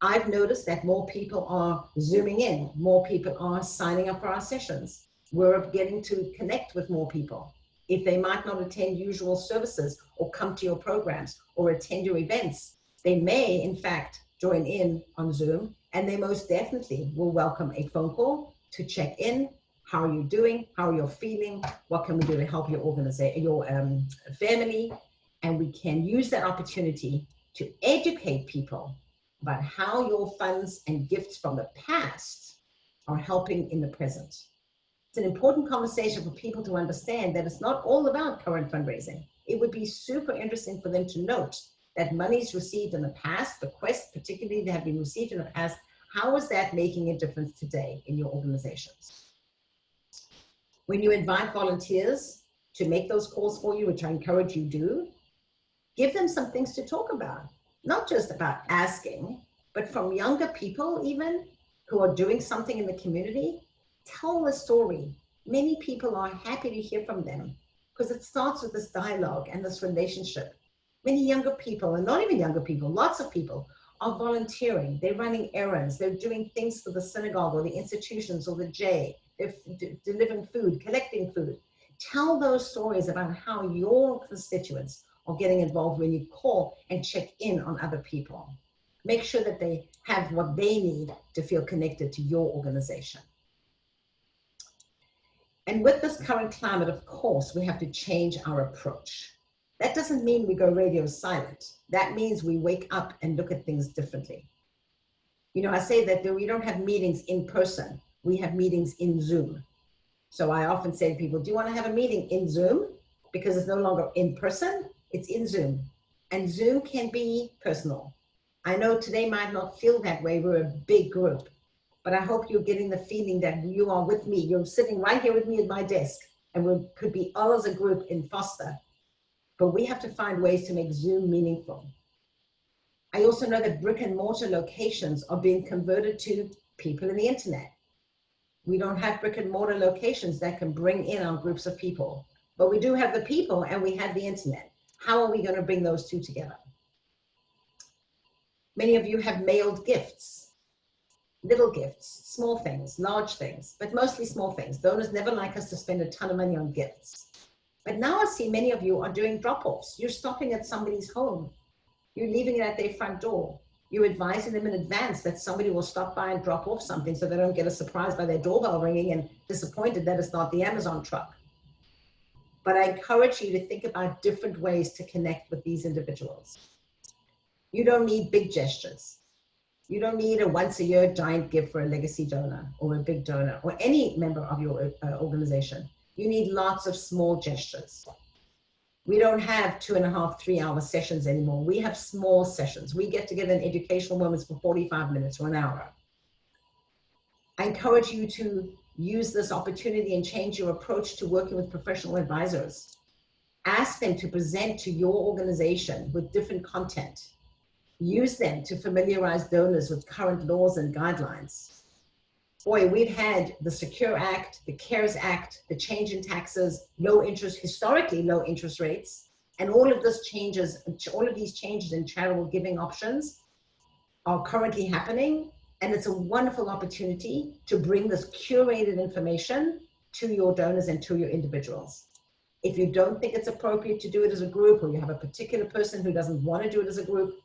I've noticed that more people are Zooming in, more people are signing up for our sessions. We're getting to connect with more people. If they might not attend usual services or come to your programs or attend your events, they may in fact join in on Zoom, and they most definitely will welcome a phone call to check in. How are you doing? How are you feeling? What can we do to help your organization, your family? And we can use that opportunity to educate people about how your funds and gifts from the past are helping in the present. It's an important conversation for people to understand that it's not all about current fundraising. It would be super interesting for them to note that monies received in the past, bequests particularly that have been received in the past, how is that making a difference today in your organizations? When you invite volunteers to make those calls for you, which I encourage you do, give them some things to talk about. Not just about asking, but from younger people even who are doing something in the community, tell the story. Many people are happy to hear from them because it starts with this dialogue and this relationship. Many younger people, and not even younger people, lots of people are volunteering. They're running errands. They're doing things for the synagogue or the institutions or the J. They're delivering food, collecting food. Tell those stories about how your constituents are getting involved when you call and check in on other people. Make sure that they have what they need to feel connected to your organization. And with this current climate, of course, we have to change our approach. That doesn't mean we go radio silent. That means we wake up and look at things differently. You know, I say that we don't have meetings in person. We have meetings in Zoom. So I often say to people, do you want to have a meeting in Zoom? Because it's no longer in person, it's in Zoom. And Zoom can be personal. I know today might not feel that way. We're a big group. But I hope you're getting the feeling that you are with me. You're sitting right here with me at my desk. And we could be all as a group in Foster. But we have to find ways to make Zoom meaningful. I also know that brick and mortar locations are being converted to people in the internet. We don't have brick and mortar locations that can bring in our groups of people, but we do have the people and we have the internet. How are we going to bring those two together? Many of you have mailed gifts, little gifts, small things, large things, but mostly small things. Donors never like us to spend a ton of money on gifts. But now I see many of you are doing drop-offs. You're stopping at somebody's home. You're leaving it at their front door. You're advising them in advance that somebody will stop by and drop off something so they don't get a surprise by their doorbell ringing and disappointed that it's not the Amazon truck. But I encourage you to think about different ways to connect with these individuals. You don't need big gestures. You don't need a once a year giant gift for a legacy donor or a big donor or any member of your organization. You need lots of small gestures. We don't have 2.5, 3 hour sessions anymore. We have small sessions. We get together in educational moments for 45 minutes or an hour. I encourage you to use this opportunity and change your approach to working with professional advisors. Ask them to present to your organization with different content. Use them to familiarize donors with current laws and guidelines. Boy, we've had the Secure Act, the CARES Act, the change in taxes, low interest, historically low interest rates, and all of these changes in charitable giving options are currently happening. And it's a wonderful opportunity to bring this curated information to your donors and to your individuals. If you don't think it's appropriate to do it as a group, or you have a particular person who doesn't want to do it as a group,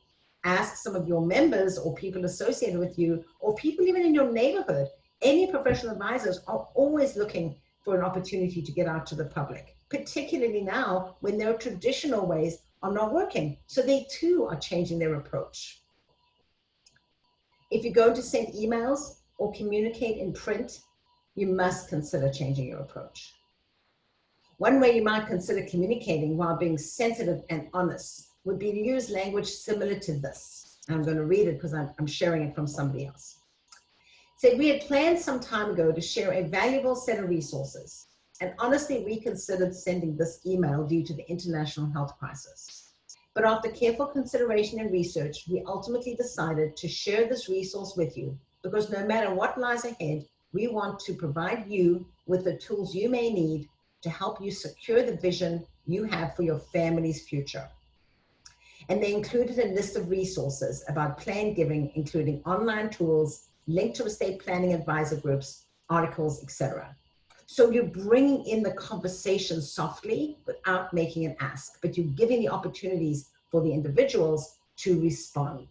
ask some of your members or people associated with you, or people even in your neighborhood. Any professional advisors are always looking for an opportunity to get out to the public, particularly now when their traditional ways are not working. So they too are changing their approach. If you're going to send emails or communicate in print, you must consider changing your approach. One way you might consider communicating while being sensitive and honest would be to use language similar to this. I'm going to read it because I'm sharing it from somebody else. It said, we had planned some time ago to share a valuable set of resources and honestly reconsidered sending this email due to the international health crisis. But after careful consideration and research, we ultimately decided to share this resource with you because no matter what lies ahead, we want to provide you with the tools you may need to help you secure the vision you have for your family's future. And they included a list of resources about plan giving, including online tools, linked to estate planning advisor groups, articles, etc. So you're bringing in the conversation softly without making an ask, but you're giving the opportunities for the individuals to respond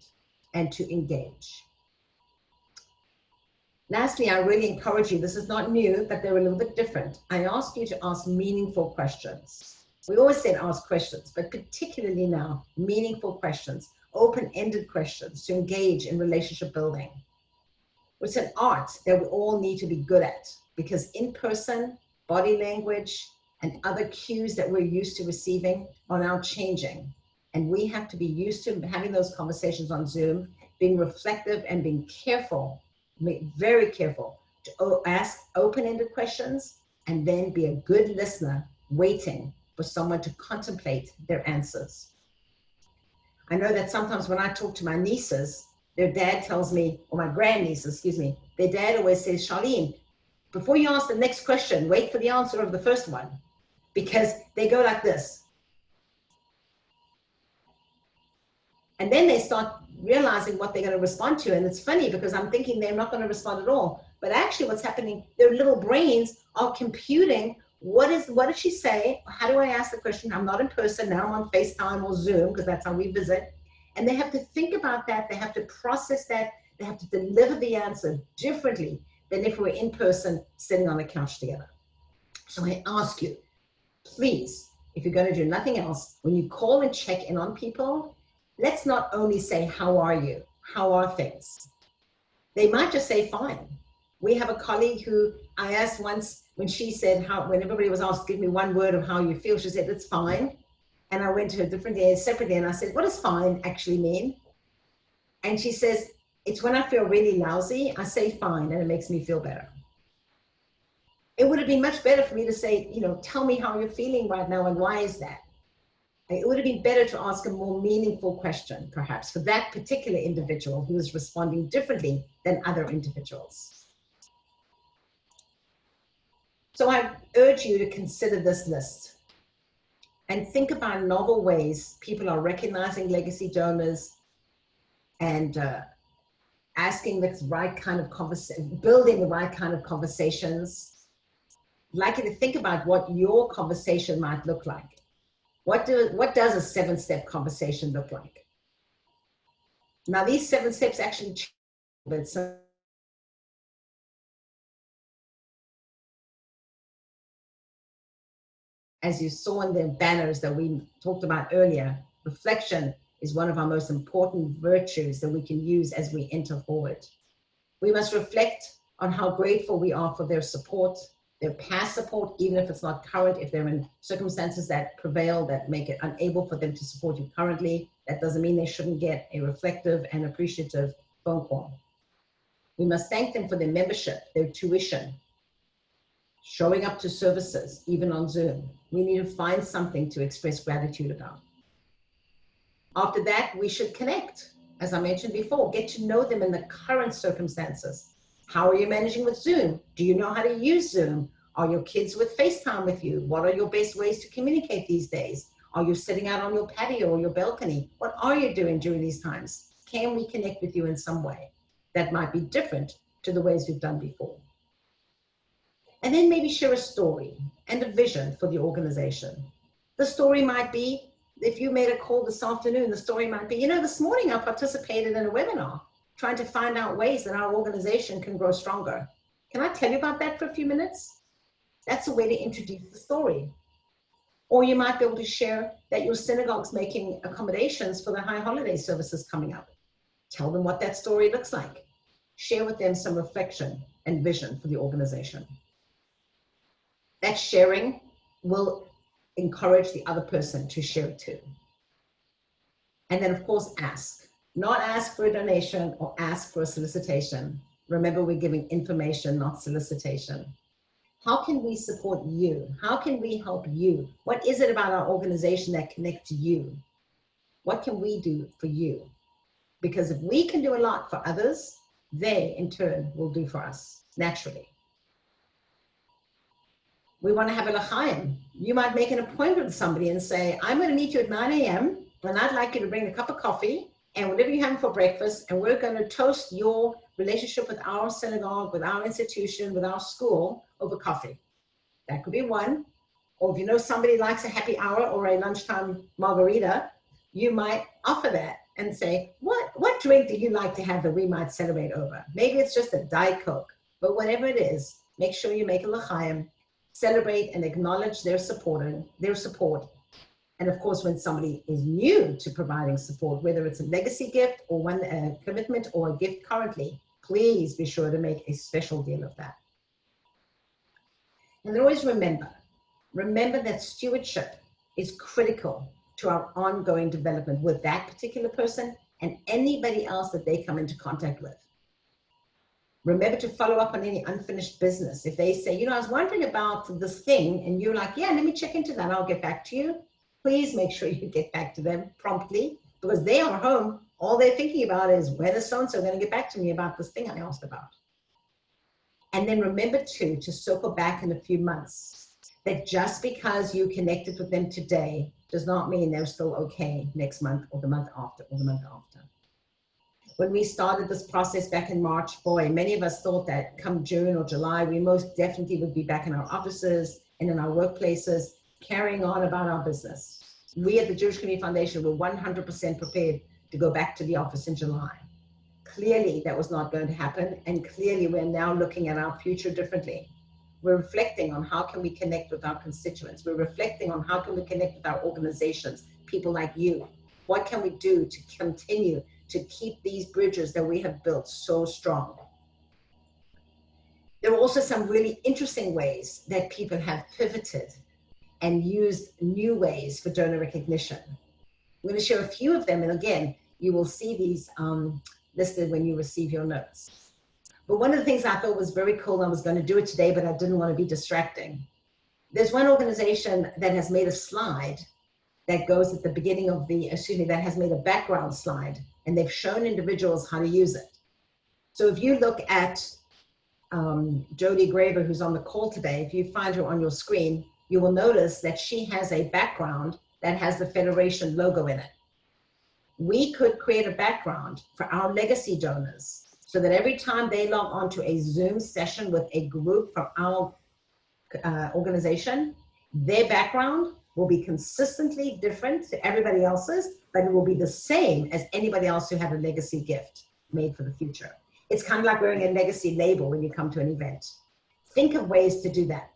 and to engage. Lastly, I really encourage you, this is not new, but they're a little bit different. I ask you to ask meaningful questions. We always said ask questions, but particularly now, meaningful questions, open-ended questions to engage in relationship building. It's an art that we all need to be good at because in person, body language, and other cues that we're used to receiving are now changing. And we have to be used to having those conversations on Zoom, being reflective and being careful, very careful to ask open-ended questions and then be a good listener waiting for someone to contemplate their answers. I know that sometimes when I talk to my nieces, their dad tells me, or my grandnieces, excuse me, their dad always says, Charlene, before you ask the next question, wait for the answer of the first one, because they go like this. And then they start realizing what they're going to respond to. And it's funny because I'm thinking they're not going to respond at all. But actually what's happening, their little brains are computing, what did she say? How do I ask the question? I'm not in person, now I'm on FaceTime or Zoom, because that's how we visit. And they have to think about that. They have to process that. They have to deliver the answer differently than if we were in person sitting on the couch together. So I ask you, please, if you're going to do nothing else, when you call and check in on people, let's not only say, how are you? How are things? They might just say, fine. We have a colleague who I asked once when she said, when everybody was asked, give me one word of how you feel, she said, it's fine. And I went to her different day, separately, and I said, what does fine actually mean? And she says, it's when I feel really lousy, I say fine, and it makes me feel better. It would have been much better for me to say, tell me how you're feeling right now and why is that? It would have been better to ask a more meaningful question, perhaps, for that particular individual who is responding differently than other individuals. So I urge you to consider this list and think about novel ways people are recognizing legacy donors and asking the right kind of conversation, building the right kind of conversations. I'd like you to think about what your conversation might look like. What does a 7-step conversation look like? Now these 7 steps actually change, but so as you saw in the banners that we talked about earlier, reflection is one of our most important virtues that we can use as we enter forward. We must reflect on how grateful we are for their support, their past support, even if it's not current, if they're in circumstances that prevail, that make it unable for them to support you currently. That doesn't mean they shouldn't get a reflective and appreciative phone call. We must thank them for their membership, their tuition, showing up to services, even on Zoom. We need to find something to express gratitude about. After that, we should connect. As I mentioned before, get to know them in the current circumstances. How are you managing with Zoom? Do you know how to use Zoom? Are your kids with FaceTime with you? What are your best ways to communicate these days? Are you sitting out on your patio or your balcony? What are you doing during these times? Can we connect with you in some way that might be different to the ways we've done before? And then maybe share a story and a vision for the organization. The story might be, if you made a call this afternoon, the story might be, you know, this morning I participated in a webinar trying to find out ways that our organization can grow stronger. Can I tell you about that for a few minutes? That's a way to introduce the story. Or you might be able to share that your synagogue's making accommodations for the high holiday services coming up. Tell them what that story looks like. Share with them some reflection and vision for the organization. That sharing will encourage the other person to share it too. And then of course, ask. Not ask for a donation or ask for a solicitation. Remember, we're giving information, not solicitation. How can we support you? How can we help you? What is it about our organization that connects to you? What can we do for you? Because if we can do a lot for others, they in turn will do for us naturally. We want to have a l'chaim. You might make an appointment with somebody and say, I'm going to meet you at 9 a.m. and I'd like you to bring a cup of coffee and whatever you're having for breakfast, and we're going to toast your relationship with our synagogue, with our institution, with our school over coffee. That could be one. Or if you know somebody likes a happy hour or a lunchtime margarita, you might offer that and say, what drink do you like to have that we might celebrate over? Maybe it's just a Diet Coke, but whatever it is, make sure you make a l'chaim. Celebrate and acknowledge their support. And of course, when somebody is new to providing support, whether it's a legacy gift or one commitment or a gift currently, please be sure to make a special deal of that. And then always remember that stewardship is critical to our ongoing development with that particular person and anybody else that they come into contact with. Remember to follow up on any unfinished business. If they say, you know, I was wondering about this thing, and you're like, yeah, let me check into that, I'll get back to you. Please make sure you get back to them promptly, because they are home. All they're thinking about is, when is so-and-so going to get back to me about this thing I asked about? And then remember too, to circle back in a few months, that just because you connected with them today does not mean they're still okay next month or the month after or the month after. When we started this process back in March, boy, many of us thought that come June or July, we most definitely would be back in our offices and in our workplaces, carrying on about our business. We at the Jewish Community Foundation were 100% prepared to go back to the office in July. Clearly, that was not going to happen, and clearly we're now looking at our future differently. We're reflecting on how can we connect with our constituents. We're reflecting on how can we connect with our organizations, people like you. What can we do to continue to keep these bridges that we have built so strong? There are also some really interesting ways that people have pivoted and used new ways for donor recognition. I'm going to share a few of them, and again, you will see these listed when you receive your notes. But one of the things I thought was very cool, I was going to do it today, but I didn't want to be distracting. There's one organization that has made a slide that goes at the beginning of the, that has made a background slide, and they've shown individuals how to use it. So if you look at Jody Graver, who's on the call today, if you find her on your screen, you will notice that she has a background that has the Federation logo in it. We could create a background for our legacy donors so that every time they log on to a Zoom session with a group from our organization, their background will be consistently different to everybody else's, but it will be the same as anybody else who had a legacy gift made for the future. It's kind of like wearing a legacy label when you come to an event. Think of ways to do that.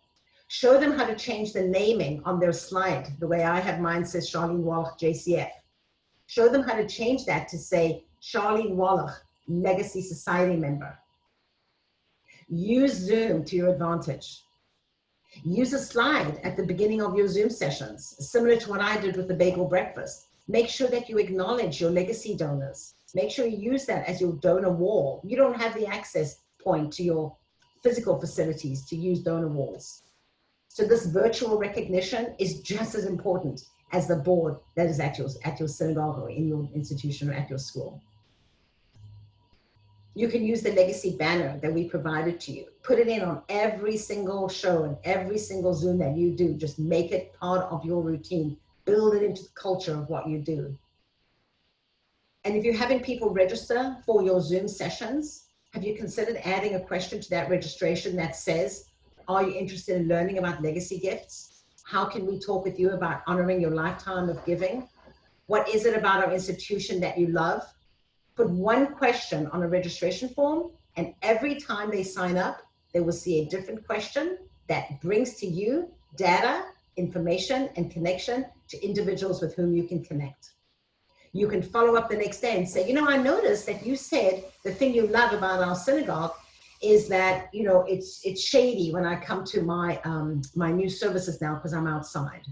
Show them how to change the naming on their slide. The way I have mine says Charlene Wallach, JCF. Show them how to change that to say Charlene Wallach, Legacy Society member. Use Zoom to your advantage. Use a slide at the beginning of your Zoom sessions, similar to what I did with the bagel breakfast. Make sure that you acknowledge your legacy donors. Make sure you use that as your donor wall. You don't have the access point to your physical facilities to use donor walls. So this virtual recognition is just as important as the board that is at your synagogue or in your institution or at your school. You can use the legacy banner that we provided to you. Put it in on every single show and every single Zoom that you do. Just make it part of your routine. Build it into the culture of what you do. And if you're having people register for your Zoom sessions, have you considered adding a question to that registration that says, are you interested in learning about legacy gifts? How can we talk with you about honoring your lifetime of giving? What is it about our institution that you love? Put one question on a registration form, and every time they sign up, they will see a different question that brings to you data, information, and connection to individuals with whom you can connect. You can follow up the next day and say, you know, I noticed that you said the thing you love about our synagogue is that, you know, it's shady when I come to my, my new services now because I'm outside.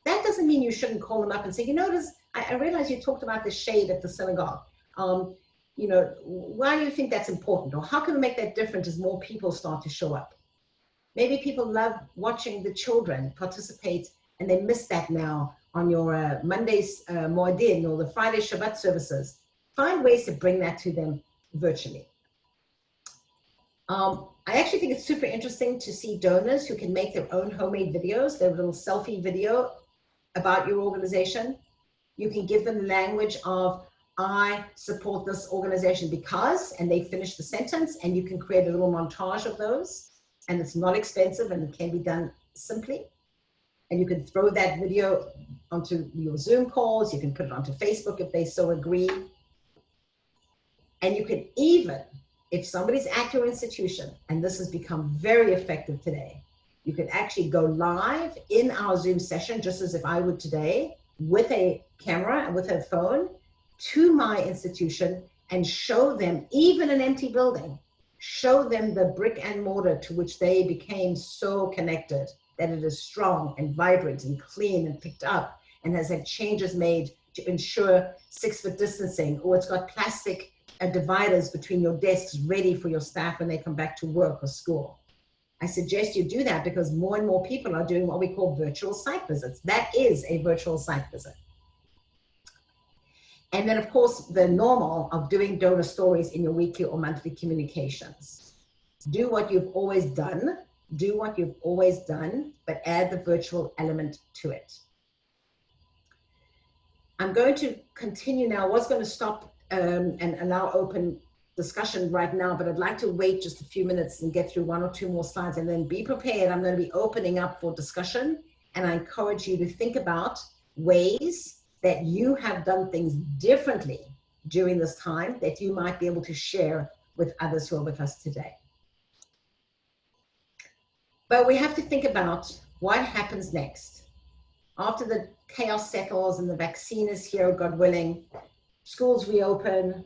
That doesn't mean you shouldn't call them up and say, you notice, I realize you talked about the shade at the synagogue. You know, why do you think that's important? Or how can we make that different as more people start to show up? Maybe people love watching the children participate and they miss that now on your Monday's Moedin or the Friday Shabbat services. Find ways to bring that to them virtually. I actually think it's super interesting to see donors who can make their own homemade videos, their little selfie video about your organization. You can give them language of, I support this organization because, and they finish the sentence, and you can create a little montage of those, and it's not expensive and it can be done simply. And you can throw that video onto your Zoom calls, you can put it onto Facebook if they so agree. And you can even, if somebody's at your institution, and this has become very effective today, you can actually go live in our Zoom session, just as if I would today, with a camera and with a phone, to my institution and show them, even an empty building, show them the brick and mortar to which they became so connected, that it is strong and vibrant and clean and picked up and has had changes made to ensure 6-foot distancing, or it's got plastic dividers between your desks ready for your staff when they come back to work or school. I suggest you do that because more and more people are doing what we call virtual site visits. That is a virtual site visit. And then, of course, the normal of doing donor stories in your weekly or monthly communications. Do what you've always done. Do what you've always done, but add the virtual element to it. I'm going to continue now. I was going to stop and allow open discussion right now, but I'd like to wait just a few minutes and get through 1 or 2 more slides, and then be prepared. I'm going to be opening up for discussion, and I encourage you to think about ways that you have done things differently during this time that you might be able to share with others who are with us today. But we have to think about what happens next. After the chaos settles and the vaccine is here, God willing, schools reopen,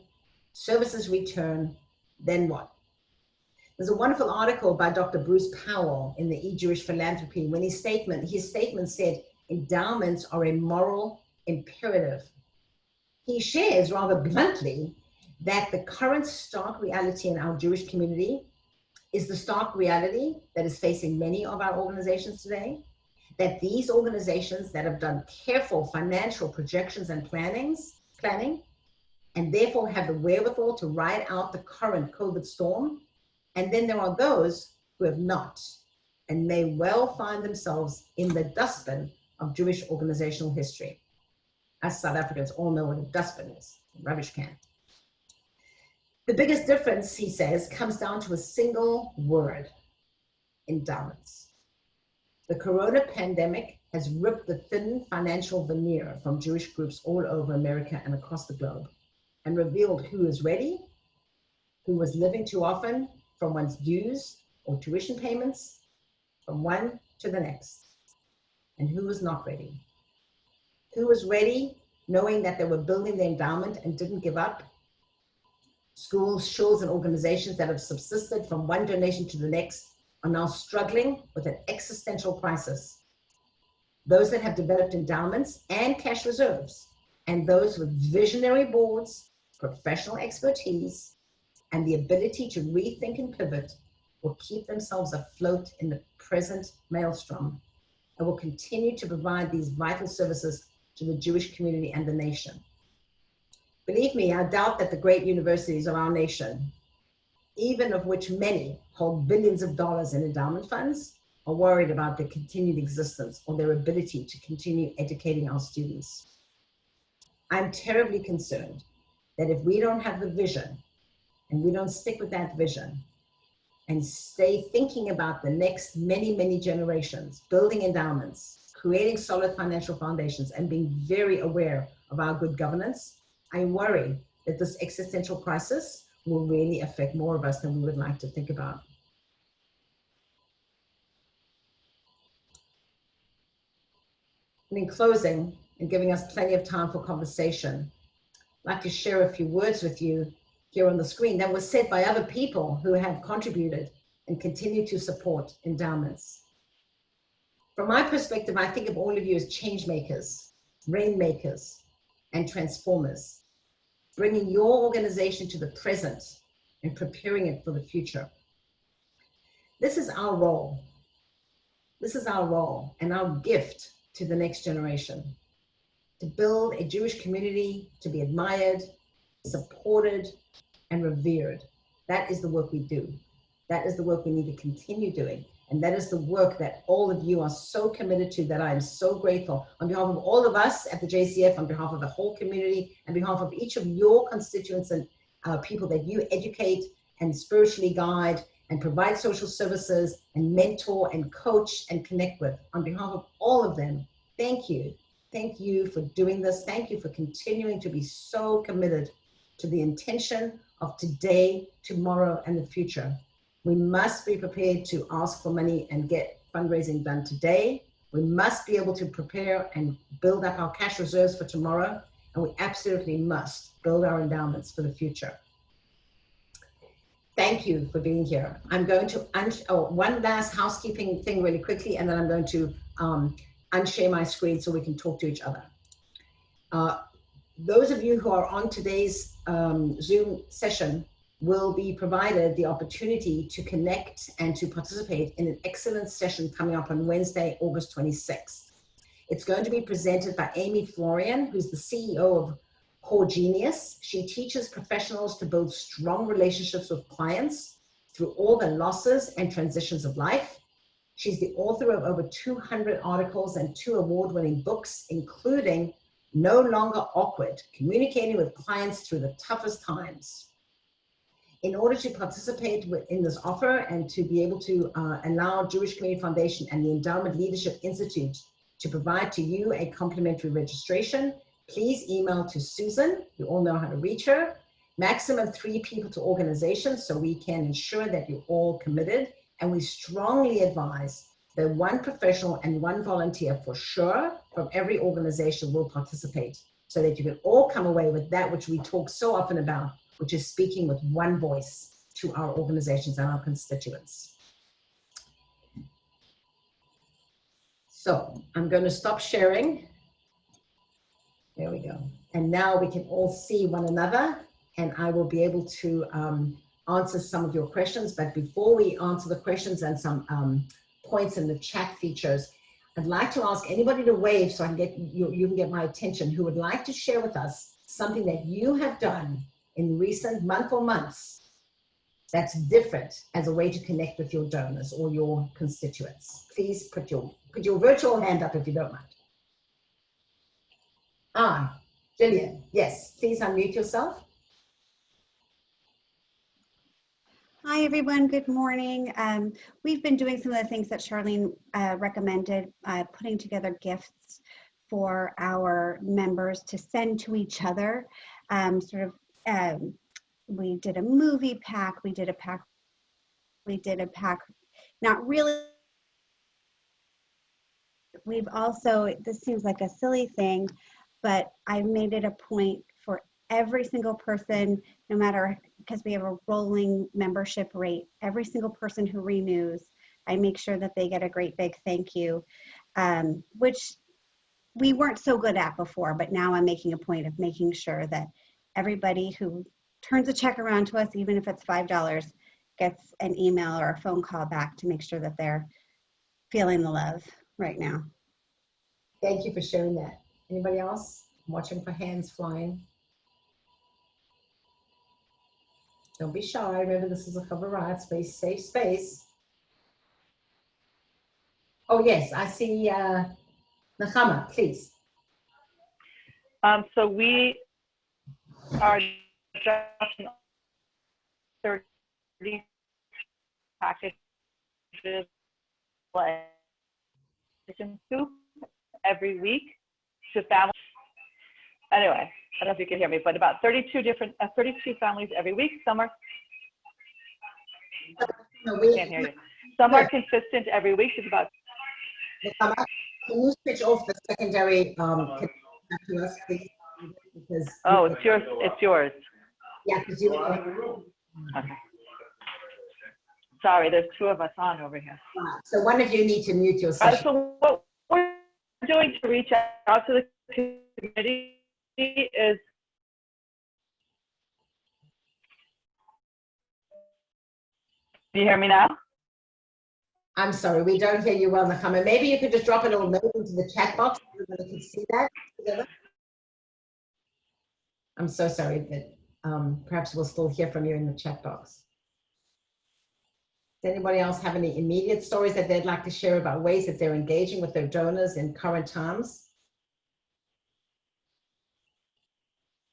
services return, then what? There's a wonderful article by Dr. Bruce Powell in the E-Jewish Philanthropy when his statement said, endowments are a moral imperative. He shares rather bluntly that the current stark reality in our Jewish community is the stark reality that is facing many of our organizations today, that these organizations that have done careful financial projections and planning, and therefore have the wherewithal to ride out the current COVID storm. And then there are those who have not, and may well find themselves in the dustbin of Jewish organizational history. Us South Africans all know what a dustbin is, a rubbish can. The biggest difference, he says, comes down to a single word: endowments. The corona pandemic has ripped the thin financial veneer from Jewish groups all over America and across the globe and revealed who is ready, who was living too often from one's dues or tuition payments from one to the next, and who was not ready. Who was ready knowing that they were building the endowment and didn't give up. Schools, shuls, and organizations that have subsisted from one donation to the next are now struggling with an existential crisis. Those that have developed endowments and cash reserves, and those with visionary boards, professional expertise, and the ability to rethink and pivot will keep themselves afloat in the present maelstrom and will continue to provide these vital services to the Jewish community and the nation. Believe me, I doubt that the great universities of our nation, even of which many hold billions of dollars in endowment funds, are worried about their continued existence or their ability to continue educating our students. I'm terribly concerned that if we don't have the vision and we don't stick with that vision and stay thinking about the next many, many generations, building endowments, creating solid financial foundations, and being very aware of our good governance, I worry that this existential crisis will really affect more of us than we would like to think about. And in closing, and giving us plenty of time for conversation, I'd like to share a few words with you here on the screen that was said by other people who have contributed and continue to support endowments. From my perspective, I think of all of you as change makers, rainmakers, and transformers, bringing your organization to the present and preparing it for the future. This is our role. This is our role and our gift to the next generation, to build a Jewish community to be admired, supported, and revered. That is the work we do. That is the work we need to continue doing. And that is the work that all of you are so committed to, that I am so grateful. On behalf of all of us at the JCF, on behalf of the whole community, on behalf of each of your constituents and people that you educate and spiritually guide and provide social services and mentor and coach and connect with, on behalf of all of them, thank you. Thank you for doing this. Thank you for continuing to be so committed to the intention of today, tomorrow, and the future. We must be prepared to ask for money and get fundraising done today. We must be able to prepare and build up our cash reserves for tomorrow. And we absolutely must build our endowments for the future. Thank you for being here. I'm going to, one last housekeeping thing really quickly, and then I'm going to unshare my screen so we can talk to each other. Those of you who are on today's Zoom session will be provided the opportunity to connect and to participate in an excellent session coming up on Wednesday, August 26th. It's going to be presented by Amy Florian, who's the CEO of Core Genius. She teaches professionals to build strong relationships with clients through all the losses and transitions of life. She's the author of over 200 articles and 2 award-winning books, including No Longer Awkward, Communicating with Clients Through the Toughest Times. In order to participate in this offer and to be able to allow Jewish Community Foundation and the Endowment Leadership Institute to provide to you a complimentary registration, please email to Susan. You all know how to reach her. Maximum 3 people to organization so we can ensure that you're all committed. And we strongly advise that 1 professional and 1 volunteer for sure from every organization will participate so that you can all come away with that which we talk so often about, which is speaking with 1 voice to our organizations and our constituents. So I'm going to stop sharing. There we go. And now we can all see one another, and I will be able to answer some of your questions. But before we answer the questions and some points in the chat features, I'd like to ask anybody to wave so I can get you can get my attention, who would like to share with us something that you have done in recent month or months that's different as a way to connect with your donors or your constituents. Please put your virtual hand up if you don't mind. Jillian, yes, please unmute yourself. Hi, everyone. Good morning. We've been doing some of the things that Charlene recommended, putting together gifts for our members to send to each other. We did a movie pack. We did a pack. Not really. We've also, this seems like a silly thing, but I made it a point for every single person, no matter, because we have a rolling membership rate, every single person who renews, I make sure that they get a great big thank you, which we weren't so good at before, but now I'm making a point of making sure that everybody who turns a check around to us, even if it's $5, gets an email or a phone call back to make sure that they're feeling the love right now. Thank you for sharing that. Anybody else? I'm watching for hands flying. Don't be shy. Remember, this is a cover ride, space, safe space. Oh, yes, I see Nechama, please. So we are dropping 30 packages like chicken soup every week to families. Anyway, I don't know if you can hear me, but about 32 families every week. Some are, can't hear you. Some are consistent every week. It's about. Nechama, can you switch off the secondary to us, please? Because oh, it's yours. It's yours. Yeah, because you. Okay. Sorry, there's two of us on over here. So one of you need to mute your session. So what we're doing to reach out to the community is do you hear me now? I'm sorry, we don't hear you well, Nechama. Maybe you could just drop a little note into the chat box so that we can see that together. I'm so sorry, but perhaps we'll still hear from you in the chat box. Does anybody else have any immediate stories that they'd like to share about ways that they're engaging with their donors in current times?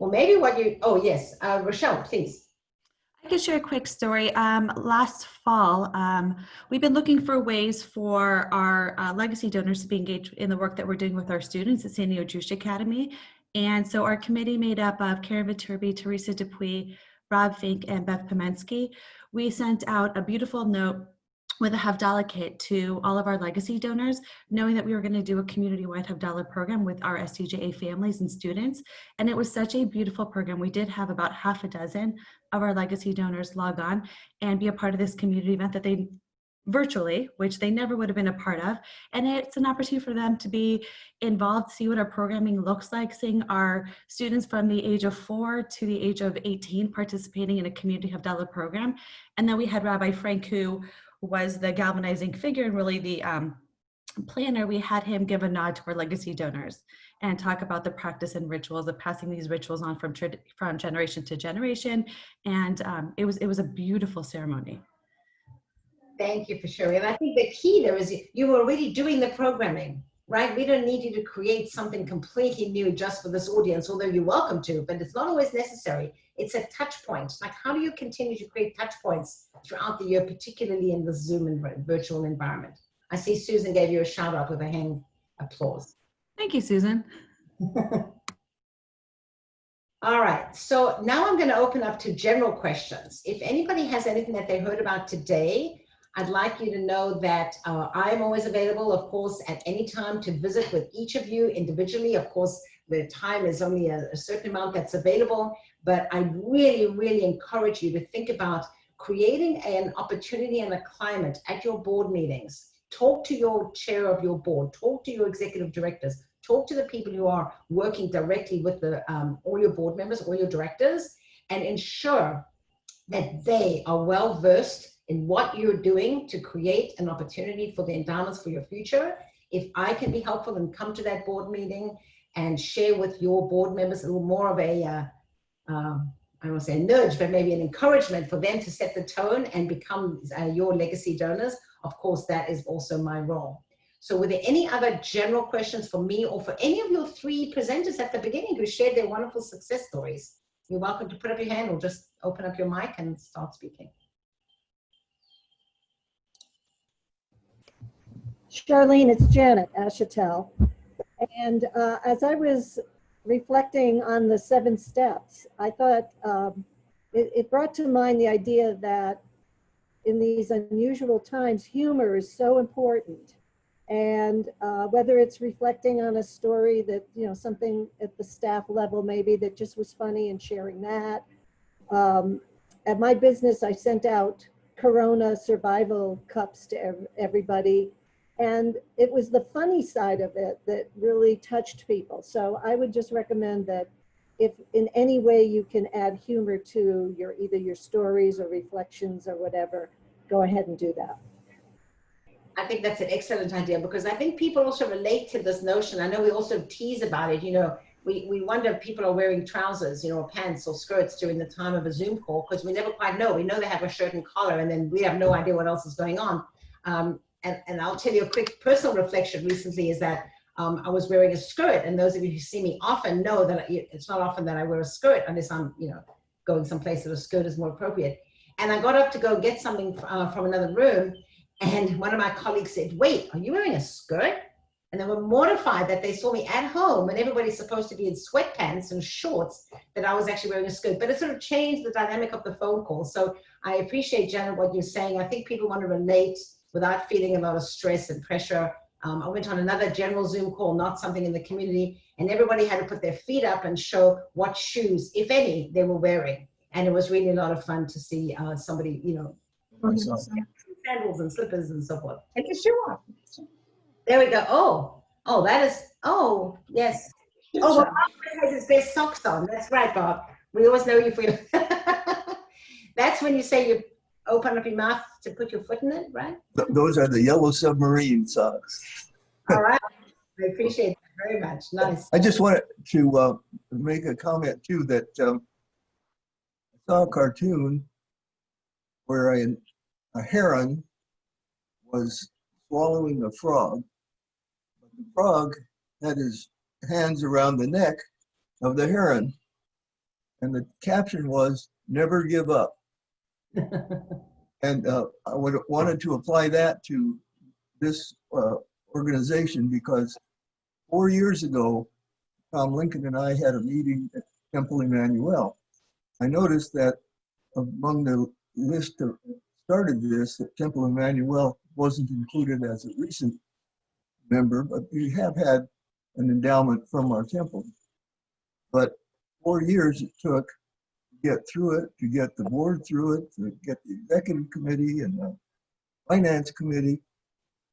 Well, maybe what you, oh yes, Rochelle, please. I can share a quick story. Last fall, we've been looking for ways for our legacy donors to be engaged in the work that we're doing with our students at San Diego Jewish Academy. And so our committee made up of Karen Viterbi, Teresa Dupuy, Rob Fink, and Bev Pomensky. We sent out a beautiful note with a Havdalah kit to all of our legacy donors, knowing that we were going to do a community-wide Havdalah program with our SDJA families and students. And it was such a beautiful program. We did have about half a dozen of our legacy donors log on and be a part of this community event that they virtually, which they never would have been a part of. And it's an opportunity for them to be involved, see what our programming looks like, seeing our students from the age of 4 to the age of 18 participating in a community Havdalah program. And then we had Rabbi Frank, who was the galvanizing figure and really the planner. We had him give a nod to our legacy donors and talk about the practice and rituals of passing these rituals on from generation to generation. And it was a beautiful ceremony. Thank you for sharing. And I think the key there is you were already doing the programming, right? We don't need you to create something completely new just for this audience, although you're welcome to, but it's not always necessary. It's a touch point. Like, how do you continue to create touch points throughout the year, particularly in the Zoom and virtual environment? I see Susan gave you a shout out with a hand applause. Thank you, Susan. All right, so now I'm going to open up to general questions. If anybody has anything that they heard about today, I'd like you to know that I'm always available, of course, at any time to visit with each of you individually. Of course, the time is only a certain amount that's available, but I really, really encourage you to think about creating an opportunity and a climate at your board meetings. Talk to your chair of your board, talk to your executive directors, talk to the people who are working directly with the, all your board members, all your directors, and ensure that they are well versed in what you're doing to create an opportunity for the endowments for your future. If I can be helpful and come to that board meeting and share with your board members a little more of a, I don't want to say a nudge, but maybe an encouragement for them to set the tone and become your legacy donors, of course, that is also my role. So were there any other general questions for me or for any of your 3 presenters at the beginning who shared their wonderful success stories? You're welcome to put up your hand or just open up your mic and start speaking. Charlene, it's Janet Ashatel. And as I was reflecting on the 7 steps, I thought it brought to mind the idea that in these unusual times, humor is so important. And whether it's reflecting on a story that, you know, something at the staff level maybe that just was funny and sharing that. At my business, I sent out Corona survival cups to everybody. And it was the funny side of it that really touched people. So I would just recommend that if in any way you can add humor to your either your stories or reflections or whatever, go ahead and do that. I think that's an excellent idea, because I think people also relate to this notion. I know we also tease about it, you know, we wonder if people are wearing trousers, you know, or pants or skirts during the time of a Zoom call, because we never quite know. We know they have a shirt and collar, and then we have no idea what else is going on. And I'll tell you a quick personal reflection recently is that I was wearing a skirt, and those of you who see me often know that it's not often that I wear a skirt unless I'm, you know, going someplace that a skirt is more appropriate. And I got up to go get something from another room, and one of my colleagues said, "Wait, are you wearing a skirt?" And they were mortified that they saw me at home and everybody's supposed to be in sweatpants and shorts, that I was actually wearing a skirt. But it sort of changed the dynamic of the phone call. So I appreciate, Janet, what you're saying. I think people want to relate without feeling a lot of stress and pressure. I went on another general Zoom call, not something in the community, and everybody had to put their feet up and show what shoes, if any, they were wearing. And it was really a lot of fun to see somebody, you know, sandals and slippers and so forth. Take your shoe off. There we go. Oh, that is, oh, yes. Oh, well, Bob has his best socks on. That's right, Bob. We always know you for your, that's when you say you open up your mouth to put your foot in it, right? Those are the yellow submarine socks. All right. I appreciate that very much. Nice. I just wanted to make a comment too that I saw a cartoon where a heron was swallowing a frog. But the frog had his hands around the neck of the heron. And the caption was, "Never give up." And I wanted to apply that to this organization because 4 years ago, Tom Lincoln and I had a meeting at Temple Emmanuel. I noticed that among the list that started this, that Temple Emmanuel wasn't included as a recent member, but we have had an endowment from our temple. But 4 years it took to get through it, to get the board through it, to get the executive committee and the finance committee.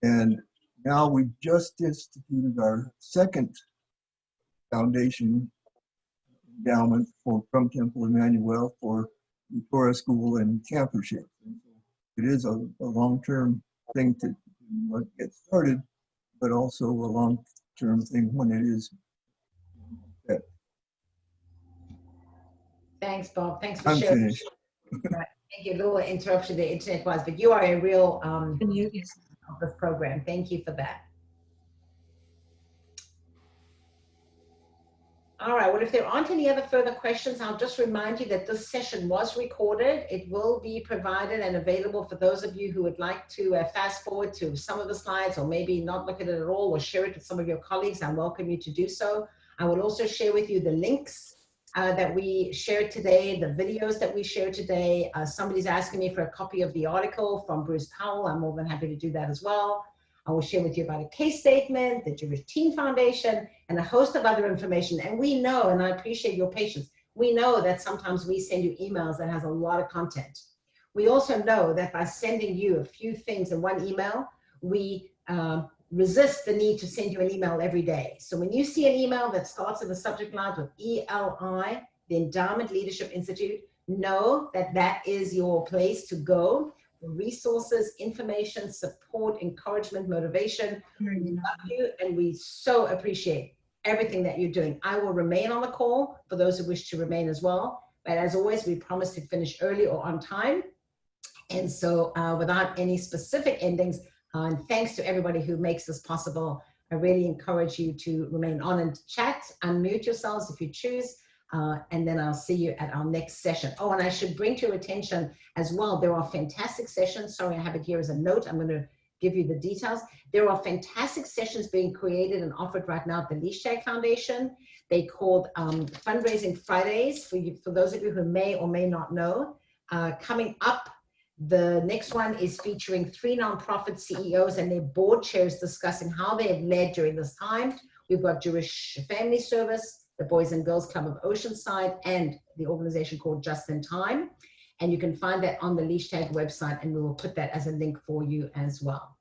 And now we just instituted our second foundation endowment from Temple Emmanuel for the Torah School and campership. It is a long-term thing to get started, but also a long-term thing when it is. Thanks, Bob. Thanks for I'm sharing. finished. Thank you. A little interruption the internet was, but you are a real of this program. Thank you for that. All right, well, if there aren't any other further questions, I'll just remind you that this session was recorded. It will be provided and available for those of you who would like to fast forward to some of the slides or maybe not look at it at all or share it with some of your colleagues. I welcome you to do so. I will also share with you the links that we shared today, the videos that we shared today. Somebody's asking me for a copy of the article from Bruce Powell. I'm more than happy to do that as well. I will share with you about a case statement, the Jewish Teen Foundation, and a host of other information. And we know, and I appreciate your patience, we know that sometimes we send you emails that has a lot of content. We also know that by sending you a few things in one email, we resist the need to send you an email every day. So when you see an email that starts in the subject line with ELI, the Endowment Leadership Institute, know that that is your place to go. Resources, information, support, encouragement, motivation. We love you and we so appreciate everything that you're doing. I will remain on the call for those who wish to remain as well. But as always, we promise to finish early or on time. And so without any specific endings, and thanks to everybody who makes this possible, I really encourage you to remain on and chat, unmute yourselves if you choose. And then I'll see you at our next session. Oh, and I should bring to your attention as well, there are fantastic sessions. Sorry, I have it here as a note. I'm going to give you the details. There are fantastic sessions being created and offered right now at the Leash Foundation. They called Fundraising Fridays for those of you who may or may not know. Coming up, the next one is featuring 3 nonprofit CEOs and their board chairs discussing how they have led during this time. We've got Jewish Family Service, the Boys and Girls Club of Oceanside, and the organization called Just in Time. And you can find that on the Leash Tag website, and we will put that as a link for you as well.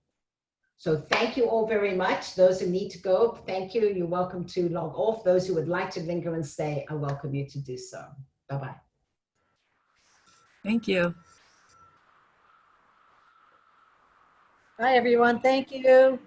So thank you all very much. Those who need to go, thank you. You're welcome to log off. Those who would like to linger and stay, I welcome you to do so. Bye-bye. Thank you. Bye, everyone. Thank you.